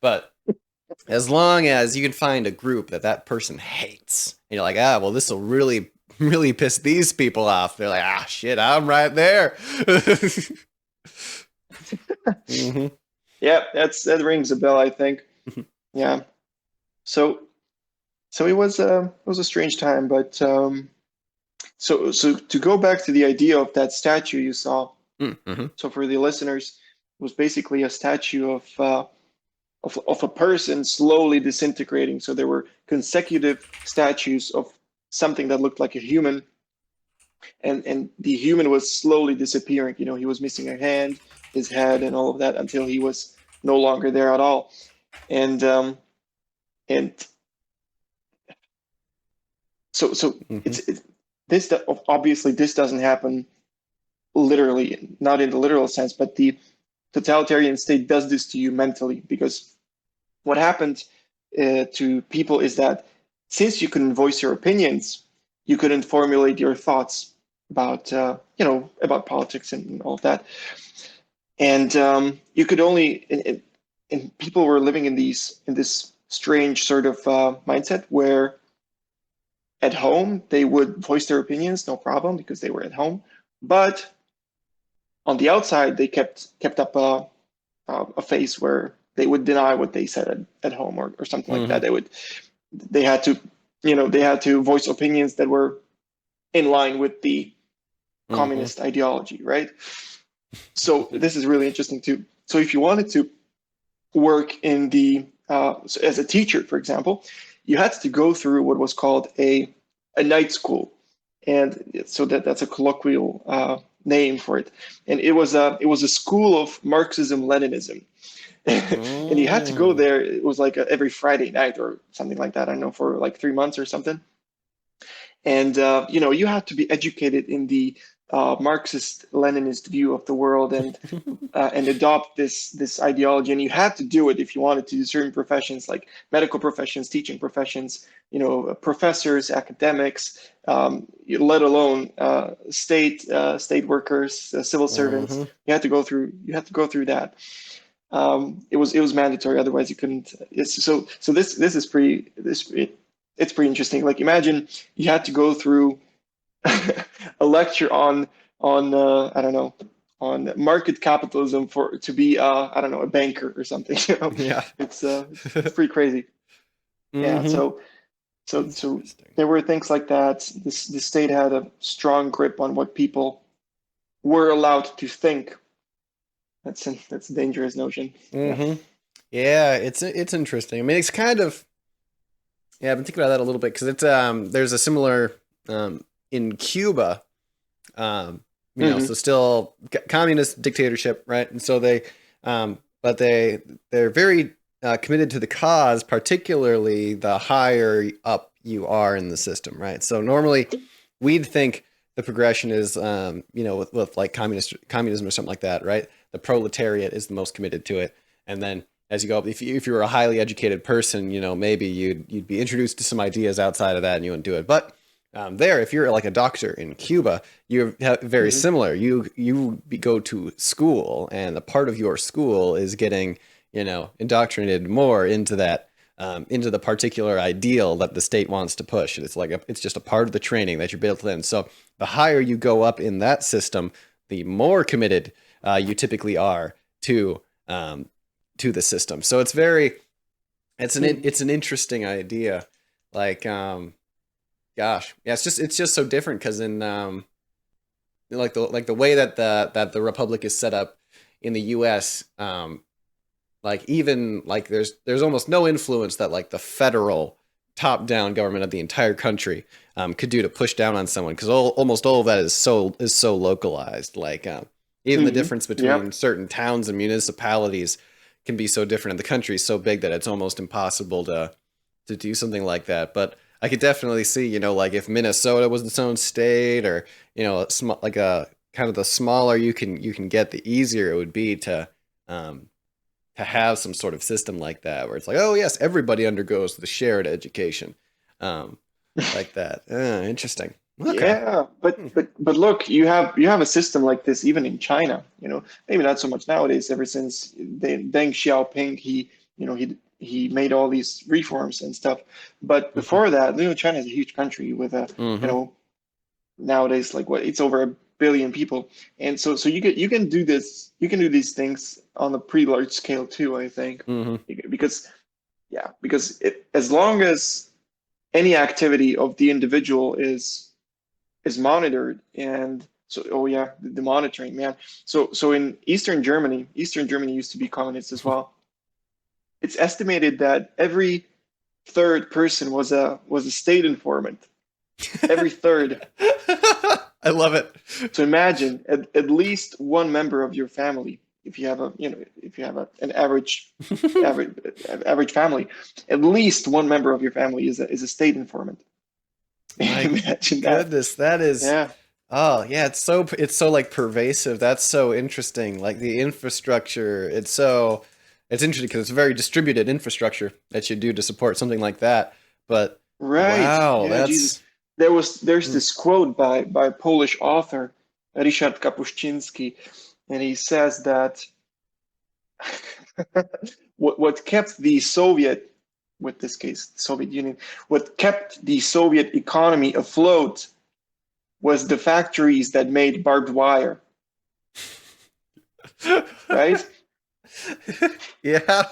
But as long as you can find a group that person hates, and you're like, well, this will really, really piss these people off. They're like, shit, I'm right there. hmm yeah. That rings a bell, I think. Yeah. So it was a strange time, but so to go back to the idea of that statue you saw. hmm So for the listeners, it was basically a statue of a person slowly disintegrating. So there were consecutive statues of something that looked like a human, and the human was slowly disappearing. He was missing a hand, his head, and all of that until he was no longer there at all. And and so hmm this obviously this doesn't happen literally, not in the literal sense, but the totalitarian state does this to you mentally because what happened to people is that since you couldn't voice your opinions, you couldn't formulate your thoughts about about politics and all of that, and you could only and people were living in this strange sort of mindset where at home they would voice their opinions no problem because they were at home, but on the outside they kept up a face where they would deny what they said at home or something like that. hmm They had to they had to voice opinions that were in line with the hmm communist ideology, right? So this is really interesting too. So if you wanted to work in the so as a teacher, for example, you had to go through what was called a night school, and so that's a colloquial name for it. And it was a school of Marxism Leninism. And you had to go mm there. It was like every Friday night or something like that. I don't know, for like 3 months or something. And you had to be educated in the Marxist Leninist view of the world and adopt this ideology. And you had to do it if you wanted to do certain professions like medical professions, teaching professions, professors, academics, let alone state workers, civil servants. hmm You had to go through that. It was mandatory, otherwise you couldn't. So this is pretty this it's pretty interesting. Like imagine you had to go through a lecture on I don't know, on market capitalism for to be I don't know, a banker or something. Yeah. It's pretty crazy. Yeah. hmm So Interesting. there were things like that. The state had a strong grip on what people were allowed to think. That's a dangerous notion. Yeah. hmm Yeah, it's interesting. I mean, it's kind of yeah. I've been thinking about that a little bit because it's there's a similar in Cuba. So hmm still communist dictatorship, right? And so they, but they're very committed to the cause, particularly the higher up you are in the system, right? So normally we'd think the progression is, with like communism or something like that, right? The proletariat is the most committed to it, and then as you go up, if you were a highly educated person, maybe you'd be introduced to some ideas outside of that, and you wouldn't do it. But if you're like a doctor in Cuba, you're very Hmm. similar. You go to school, and a part of your school is getting indoctrinated more into that, into the particular ideal that the state wants to push. It's like it's just a part of the training that you're built in. So the higher you go up in that system, the more committed you typically are to the system. So it's an interesting idea. Like, gosh, yeah, it's just so different because in like the way that the republic is set up in the U.S. Like even like there's almost no influence that like the federal top down government of the entire country could do to push down on someone, because almost all of that is so localized. Like even the Hmm. difference between Yep. certain towns and municipalities can be so different, and the country is so big that it's almost impossible to do something like that. But I could definitely see, like if Minnesota was its own state, or like a kind of the smaller you can get, the easier it would be um, to have some sort of system like that, where it's like, oh yes, everybody undergoes the shared education, um, like that. Interesting. Okay. Yeah, Hmm. but look, you have a system like this even in China. Maybe not so much nowadays. Ever since Deng Xiaoping, he made all these reforms and stuff. But Hmm. before that, China is a huge country with you Hmm. know, nowadays like what it's over 1 billion people, and so you can do this, you can do these things on a pretty large scale too. I think Hmm. because as long as any activity of the individual is monitored. And so, oh yeah, the monitoring, man. So in Eastern Germany used to be communist as well. It's estimated that every third person was a state informant. Every third. I love it. So imagine at least one member of your family, if you have an average average family, at least one member of your family is a state informant. My Imagine that. goodness, that is. Yeah. Oh yeah, it's so like pervasive. That's so interesting. Like the infrastructure, it's interesting because it's a very distributed infrastructure that you do to support something like that. But Right. wow, Yeah, Jesus. that's. There's Mm. this quote by a Polish author, Ryszard Kapuściński, and he says that what kept the Soviet, with this case, the Soviet Union, what kept the Soviet economy afloat was the factories that made barbed wire, right? Yeah,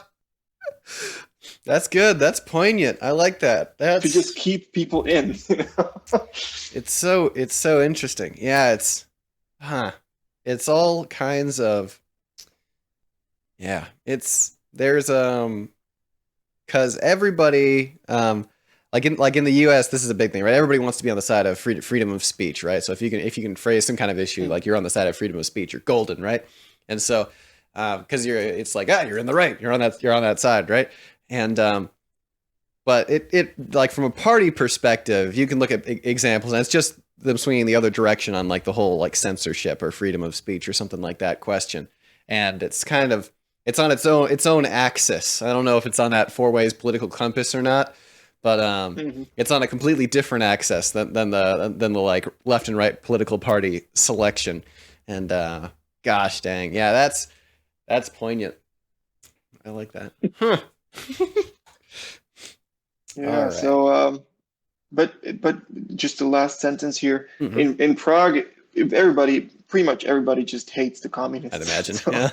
that's good. That's poignant. I like that. To just keep people in. It's so interesting. Yeah, huh. It's all kinds of. Yeah, there's because everybody, like in the U.S., this is a big thing, right? Everybody wants to be on the side of freedom of speech, right? So if you can phrase some kind of issue, like you're on the side of freedom of speech, you're golden, right? And so because it's like, you're in the right, you're on that side, right? And but it like from a party perspective, you can look at examples, and it's just them swinging the other direction on like the whole like censorship or freedom of speech or something like that question, and it's on its own axis. I don't know if it's on that four ways political compass or not, but Mhm. it's on a completely different axis than the like left and right political party selection. And gosh dang, yeah, that's poignant. I like that. Huh. All Yeah. right. But just the last sentence here. Hmm. In Prague, pretty much everybody just hates the I'd communists. imagine. So Yeah.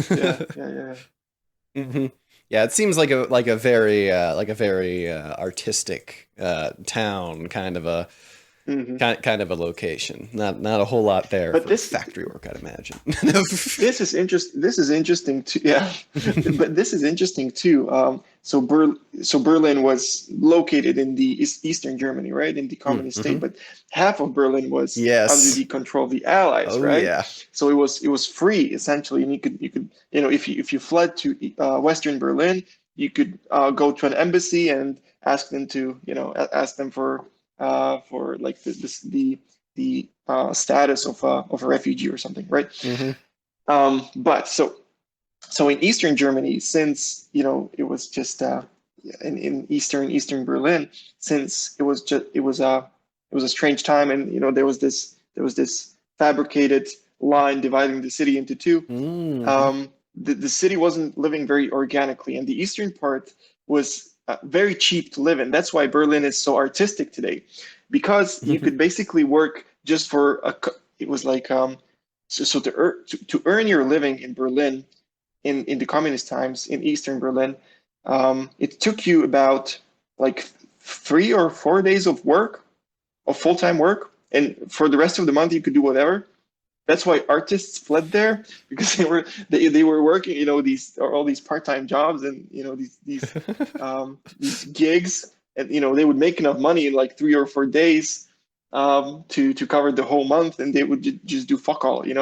yeah, yeah, yeah. Hmm. Yeah, it seems like a very artistic town, Hmm. kind of a location. Not a whole lot there But for this factory work, I'd imagine. this is interest. This is interesting too. Yeah, but this is interesting too. So Berlin was located in the Eastern Germany, right, in the communist state, Mm-hmm. but half of Berlin was under Yes. the control of the Allies, Oh right? yeah. So it was free essentially, and you could if you fled to Western Berlin, go to an embassy and ask them to, ask them for like the status of a refugee or something, right? Mm-hmm. But so in Eastern Germany, since it was just in Eastern Berlin, since it was a strange time, and there was this fabricated line dividing the city into two. Mm-hmm. The city wasn't living very organically, and the eastern part was very cheap to live in. That's why Berlin is so artistic today, because you could basically work just for it was like so to earn your living in Berlin in the communist times in Eastern Berlin, it took you about like 3 or 4 days of full-time work, and for the rest of the month you could do whatever. That's why artists fled there, because they were working, all these part-time jobs, and these gigs, and they would make enough money in like 3 or 4 days to cover the whole month, and they would just do fuck all, they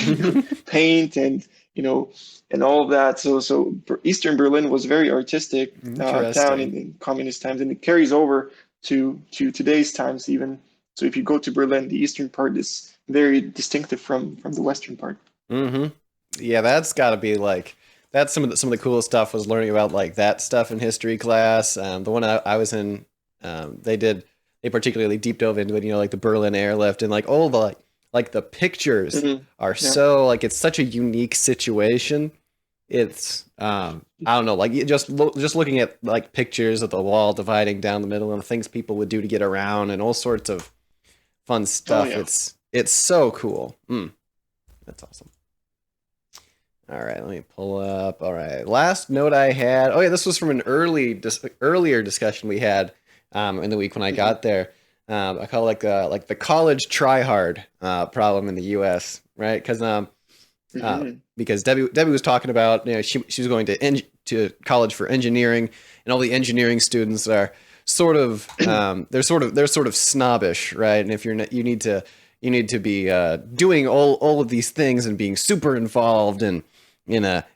would paint and and all of that. So Eastern Berlin was very artistic town Interesting. in communist times, and it carries over to today's times even. So if you go to Berlin, the eastern part is very distinctive from the western part. Mm-hmm. Yeah, that's got to be like that's some of the coolest stuff was learning about like that stuff in history class. The one I was in, they particularly deep dove into it. Like the Berlin airlift and like all the like the pictures are Yeah. so like it's such a unique situation. It's I don't know, like just looking at like pictures of the wall dividing down the middle and the things people would do to get around and all sorts of fun Oh stuff. yeah. It's so cool. That's awesome. All right, let me pull up. All right, last note I had. Oh yeah, this was from an earlier discussion we had in the week when I Mhm. got there. I call it like the college tryhard problem in the U.S. Right? Mhm. Because Debbie was talking about she was going to college for engineering, and all the engineering students are sort of they're sort of snobbish, right? And if you need to be doing all of these things and being super involved in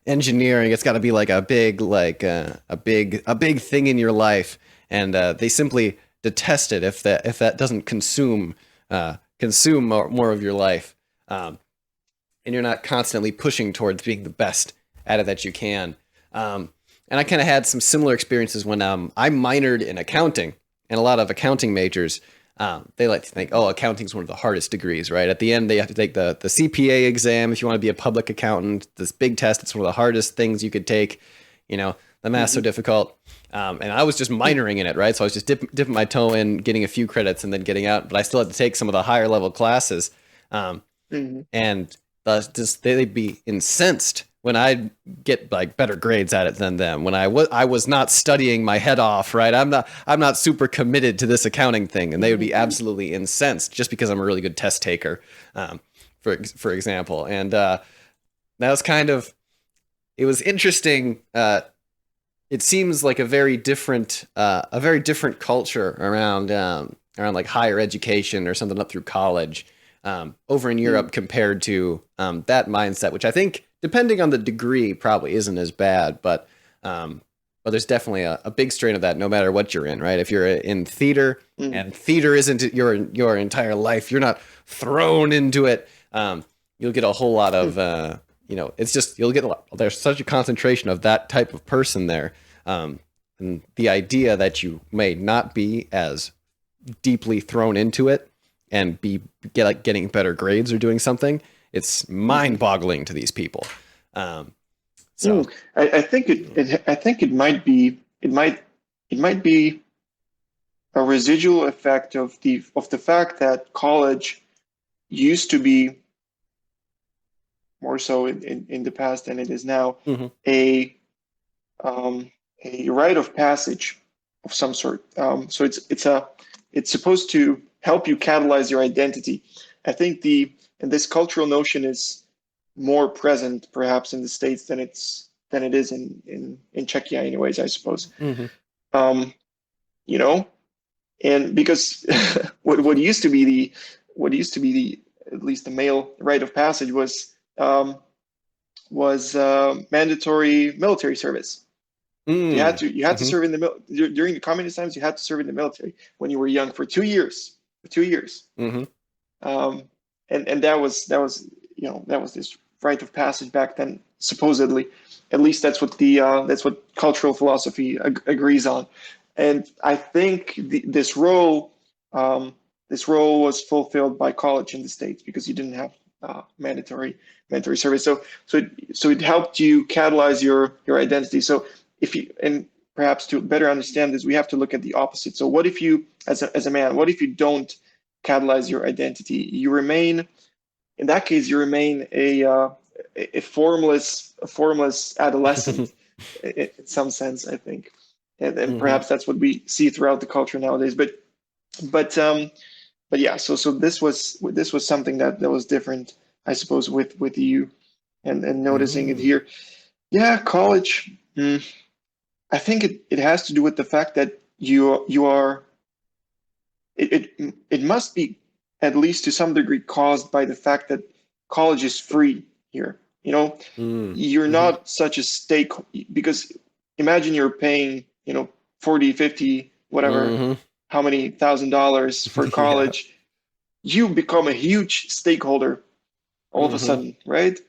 engineering. It's got to be like a big a big thing in your life, and they simply detest it if that doesn't consume more of your life. And you're not constantly pushing towards being the best at it that you can. And I kind of had some similar experiences when I minored in accounting, and a lot of accounting majors, they like to think, oh, accounting is one of the hardest degrees, right? At the end, they have to take the CPA exam if you want to be a public accountant. This big test, it's one of the hardest things you could take. The math's so Mhm. difficult. And I was just minoring in it, right? So I was just dipping my toe in, getting a few credits, and then getting out. But I still had to take some of the higher level classes. Mhm. And just they'd be incensed when I'd get like better grades at it than them. When I was not studying my head off, right? I'm not super committed to this accounting thing, and they would be absolutely incensed just because I'm a really good test taker, for example. And that was kind of it was interesting. It seems like a very different culture around like higher education or something up through college over in Mhm. Europe compared to that mindset, which I think, depending on the degree, probably isn't as bad. But there's definitely a big strain of that, no matter what you're in, right? If you're in theater Mhm. and theater isn't your entire life, you're not thrown into it. You'll get a whole lot of it's just you'll get a lot. There's such a concentration of that type of person there, and the idea that you may not be as deeply thrown into it and getting better grades or doing something, it's Mhm. mind-boggling to these people. Um, so Mm. I think it might be a residual effect of the fact that college used to be, more so in the past than it is now, mhm. a um, a rite of passage of some sort. So it's supposed to help you catalyze your identity. I think and this cultural notion is more present perhaps in the States than it is in Czechia, anyways, I suppose. Mhm. Um, you know, and because what used to be the at least the male rite of passage was mandatory military service. Mm. You had to Hmm. serve in the during the communist times. You had to serve in the military when you were young for 2 years. For 2 years. Hmm. Um, and that was that was this rite of passage back then, supposedly. At least that's what cultural philosophy agrees on. And I think um, this role was fulfilled by college in the States because you didn't have mandatory service. So it helped you catalyze your identity. So if you and perhaps to better understand this, we have to look at the opposite. So what if you, as a man, what if you don't catalyze your identity? You remain, in that case, you remain a formless adolescent in some sense, I think. And Hmm. perhaps that's what we see throughout the culture nowadays. But um, but yeah, so this was something that was different, I suppose, with you and noticing it Mm. here. Yeah, college. I think it has to do with the fact that you are it must be at least to some degree caused by the fact that college is free here. Mm. You're Hmm. not such a stake, because imagine you're paying 40, 50, whatever, Hmm. how many $1,000 for Yeah. college. You become a huge stakeholder all of a Hmm. sudden, right?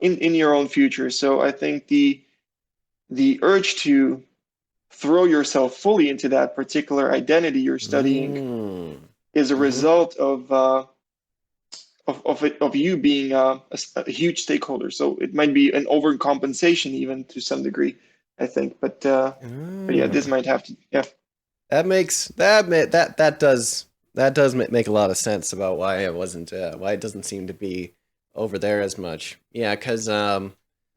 In your own future. So I think the urge to throw yourself fully into that particular identity you're studying Mm. is a Hmm. result of you being a huge stakeholder. So it might be an overcompensation even to some degree, I think. But yeah, this Mm. might have to, yeah. That makes that does make a lot of sense about why it wasn't why it doesn't seem to be over there as much. Yeah, because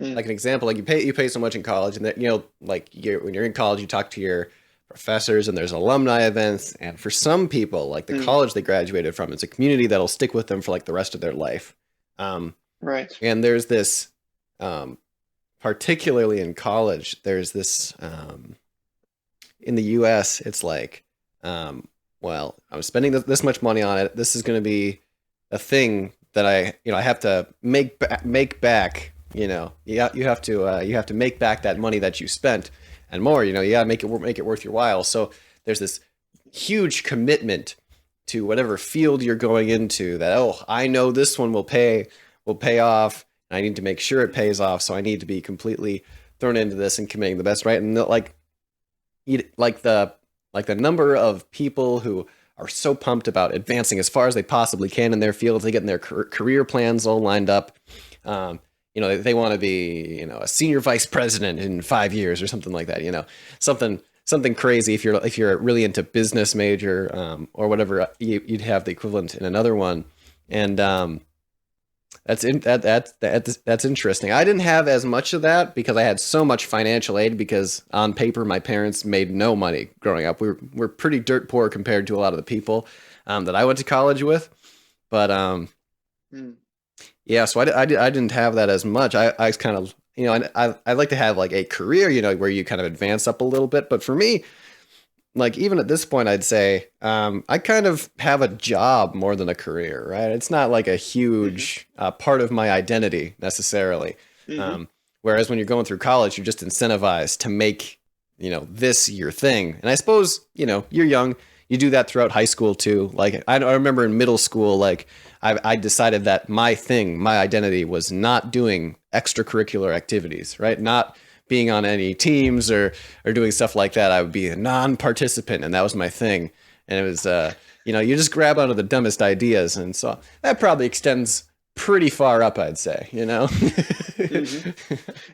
Mm, like an example, like you pay so much in college, and that like when you're in college, you talk to your professors, and there's alumni events, and for some people, like the mm, college they graduated from, it's a community that'll stick with them for like the rest of their life. Um, right. and there's this, um, particularly in college, there's this in the U.S. It's like, um, well, I'm spending this much money on it. This is going to be a thing that I have to make back. You have to make back that money that you spent and more. You got to make it worth your while. So there's this huge commitment to whatever field you're going into. That, oh, I know this one will pay off. And I need to make sure it pays off. So I need to be completely thrown into this and committing the best, right? And like like the number of people who are so pumped about advancing as far as they possibly can in their fields. They get in their career plans all lined up. They want to be, a senior vice president in 5 years or something like that. Something crazy if you're really into business major, or whatever you'd have the equivalent in another one. And that's interesting. I didn't have as much of that because I had so much financial aid, because on paper my parents made no money growing up. We're pretty dirt poor compared to a lot of the people that I went to college with. But Mm, yeah, so I didn't have that as much. I was kind of, I like to have like a career, where you kind of advance up a little bit. But for me, like even at this point, I'd say I kind of have a job more than a career, right? It's not like a hmm huge part of my identity necessarily. hmm Um, Whereas when you're going through college, you're just incentivized to make this your thing. And I suppose you're young, you do that throughout high school too. Like I remember in middle school, like I decided that my identity was not doing extracurricular activities, right? Not being on any teams or doing stuff like that. I would be a non-participant, and that was my thing. And it was you just grab onto the dumbest ideas, and so that probably extends pretty far up, I'd say. hmm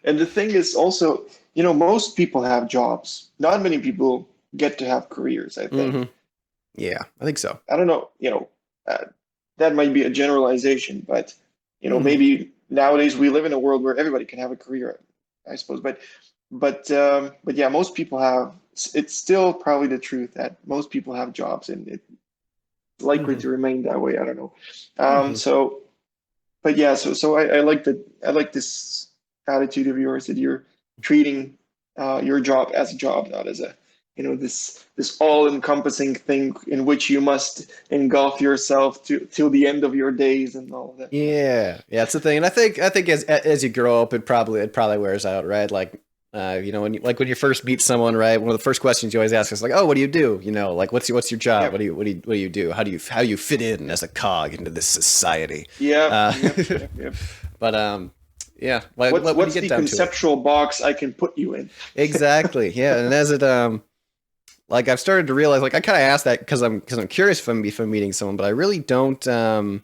And the thing is also, most people have jobs. Not many people get to have careers, I Hmm. think. Yeah, I think so. I don't know, that might be a generalization, but Hmm. maybe nowadays we live in a world where everybody can have a career, I suppose. But yeah, most people have. It's still probably the truth that most people have jobs, and it's likely Hmm. to remain that way. I don't know. Hmm. But yeah, so I like that. I like this attitude of yours that you're treating your job as a job, not as a this all-encompassing thing in which you must engulf yourself to till the end of your days and all of that. Yeah, yeah, it's the thing, and I think as you grow up, it probably wears out, right? Like when you first meet someone, right? One of the first questions you always ask is like, "Oh, what do you do?" Like what's your job? Yep. What do you do? How do you fit in as a cog into this society? Yep. Uh, Yep. Yep. Yep. but yeah, like when you What's get the down to it, conceptual box I can put you in? exactly, yeah. And as it like I've started to realize, like I kind of asked that because I'm curious if I'm meeting someone, but I really don't that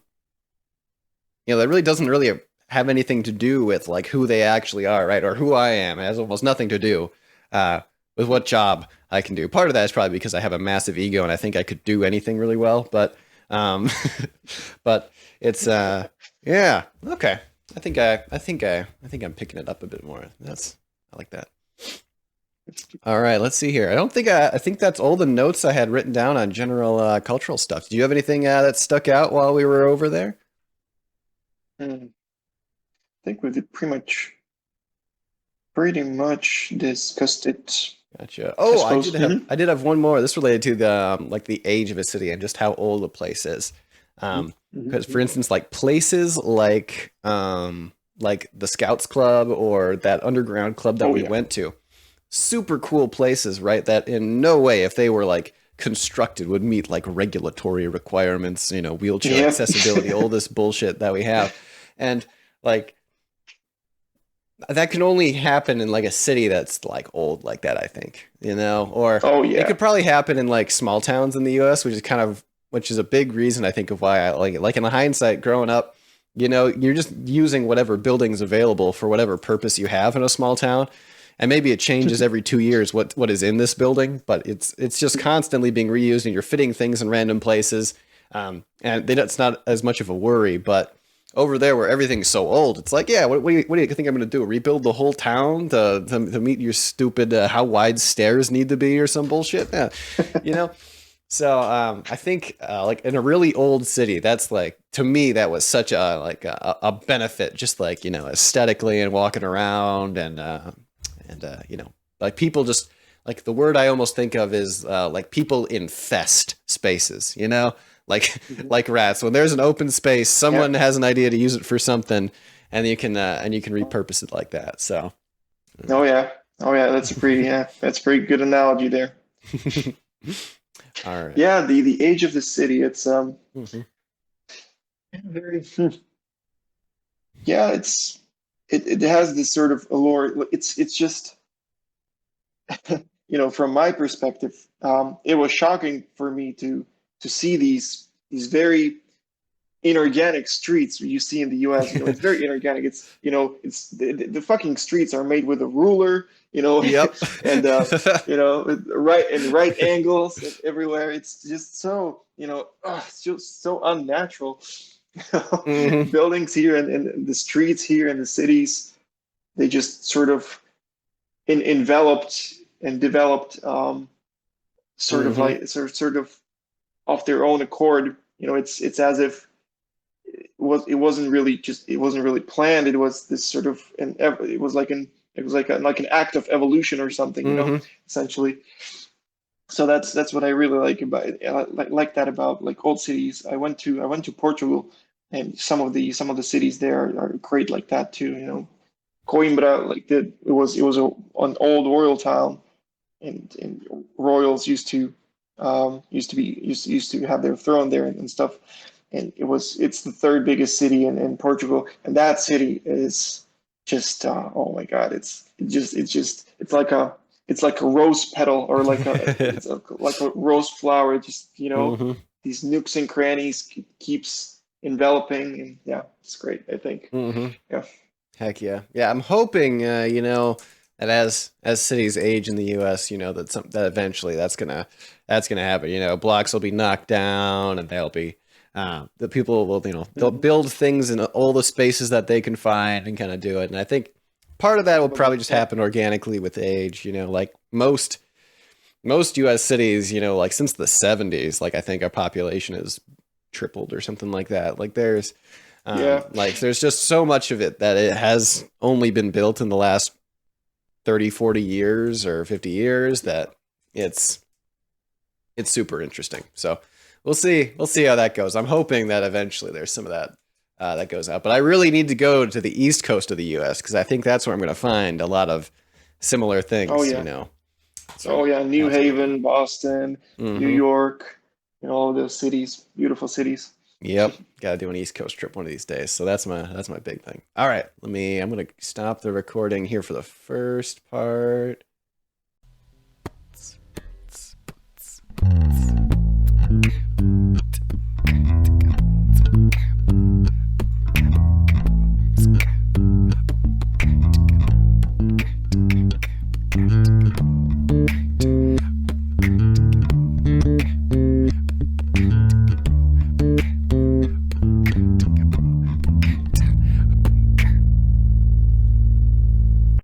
really doesn't really have anything to do with like who they actually are, right? Or who I am. It has almost nothing to do uh, with what job I can do. Part of that is probably because I have a massive ego and I think I could do anything really well. Um, but it's yeah, okay. I think I'm picking it up a bit more. I like that. All right, let's see here. I think that's all the notes I had written down on general cultural stuff. Do you have anything that stuck out while we were over there? Hmm. I think we did pretty much discussed it, Gotcha. I Oh, I suppose. did have I did have one more. This related to the like the age of a city and just how old a place is. Because for Mhm. instance, like places like the Scouts Club or that underground club that Oh we yeah. went to, super cool places, right? That in no way, if they were like constructed, would meet like regulatory requirements. Wheelchair Yep. accessibility, all this bullshit that we have, and like that can only happen in like a city that's like old like that, I think, or Oh it yeah. could probably happen in like small towns in the US, which is a big reason I think of why I like it. Like in the hindsight growing up, you're just using whatever buildings available for whatever purpose you have in a small town. And maybe it changes every 2 years what is in this building, but it's just constantly being reused and you're fitting things in random places. And it's not as much of a worry, but over there where everything's so old, it's like, yeah, what do you think I'm going to do? Rebuild the whole town to meet your stupid how wide stairs need to be or some bullshit? Yeah, you know. So I think like in a really old city, that's like to me that was such a benefit, just like aesthetically and walking around and like people just like the word I almost think of is like people infest spaces, like Mhm. like rats. When there's an open space, someone Yep. has an idea to use it for something, and you can repurpose it like that. So, Oh yeah. Oh yeah. That's a pretty good analogy there. all right. Yeah, the age of the city. It's Mhm. very yeah, it has this sort of allure. It's just from my perspective, it was shocking for me to see these very inorganic streets you see in the US. It's very inorganic. It's the fucking streets are made with a ruler, Yep. and with right angles and everywhere. It's just so, it's just so unnatural. Hmm. Buildings here and the streets here in the cities, they just sort of enveloped and developed, sort of Hmm. like sort of off their own accord. It's as if it wasn't really planned. It was this sort of it was like an act of evolution or something, Hmm. essentially. So that's what I really like about it. Like that about like old cities. I went to Portugal, and some of the cities there are great like that too. Coimbra, like that, an old royal town, and royals used to have their throne there and stuff. And it's the third biggest city in Portugal, and that city is just oh my God, it's like a rose petal, or like a rose flower. Just Hmm. these nooks and crannies keeps enveloping, and yeah, it's great, I think. Hmm. Yeah. Heck yeah, yeah. I'm hoping, that as cities age in the U.S., that eventually that's gonna happen. Blocks will be knocked down, and the people will, they'll Mhm. build things in all the spaces that they can find and kind of do it. And I think part of that will probably just Yeah. happen organically with age. Like most U.S. cities, like since the '70s, like I think our population has tripled or something like that. Like Yeah. there's just so much of it that it has only been built in the last 30, 40 years or 50 years that it's it's super interesting. So we'll see how that goes. I'm hoping that eventually there's some of that that goes out. But I really need to go to the east coast of the U.S. because I think that's where I'm going to find a lot of similar Oh things, you yeah. know, sort Oh of yeah. New paths we go Haven, Boston, down. New York, all those cities, beautiful cities. Yep, gotta do an East Coast trip one of these days. So that's my big thing. All right, I'm gonna stop the recording here for the first part.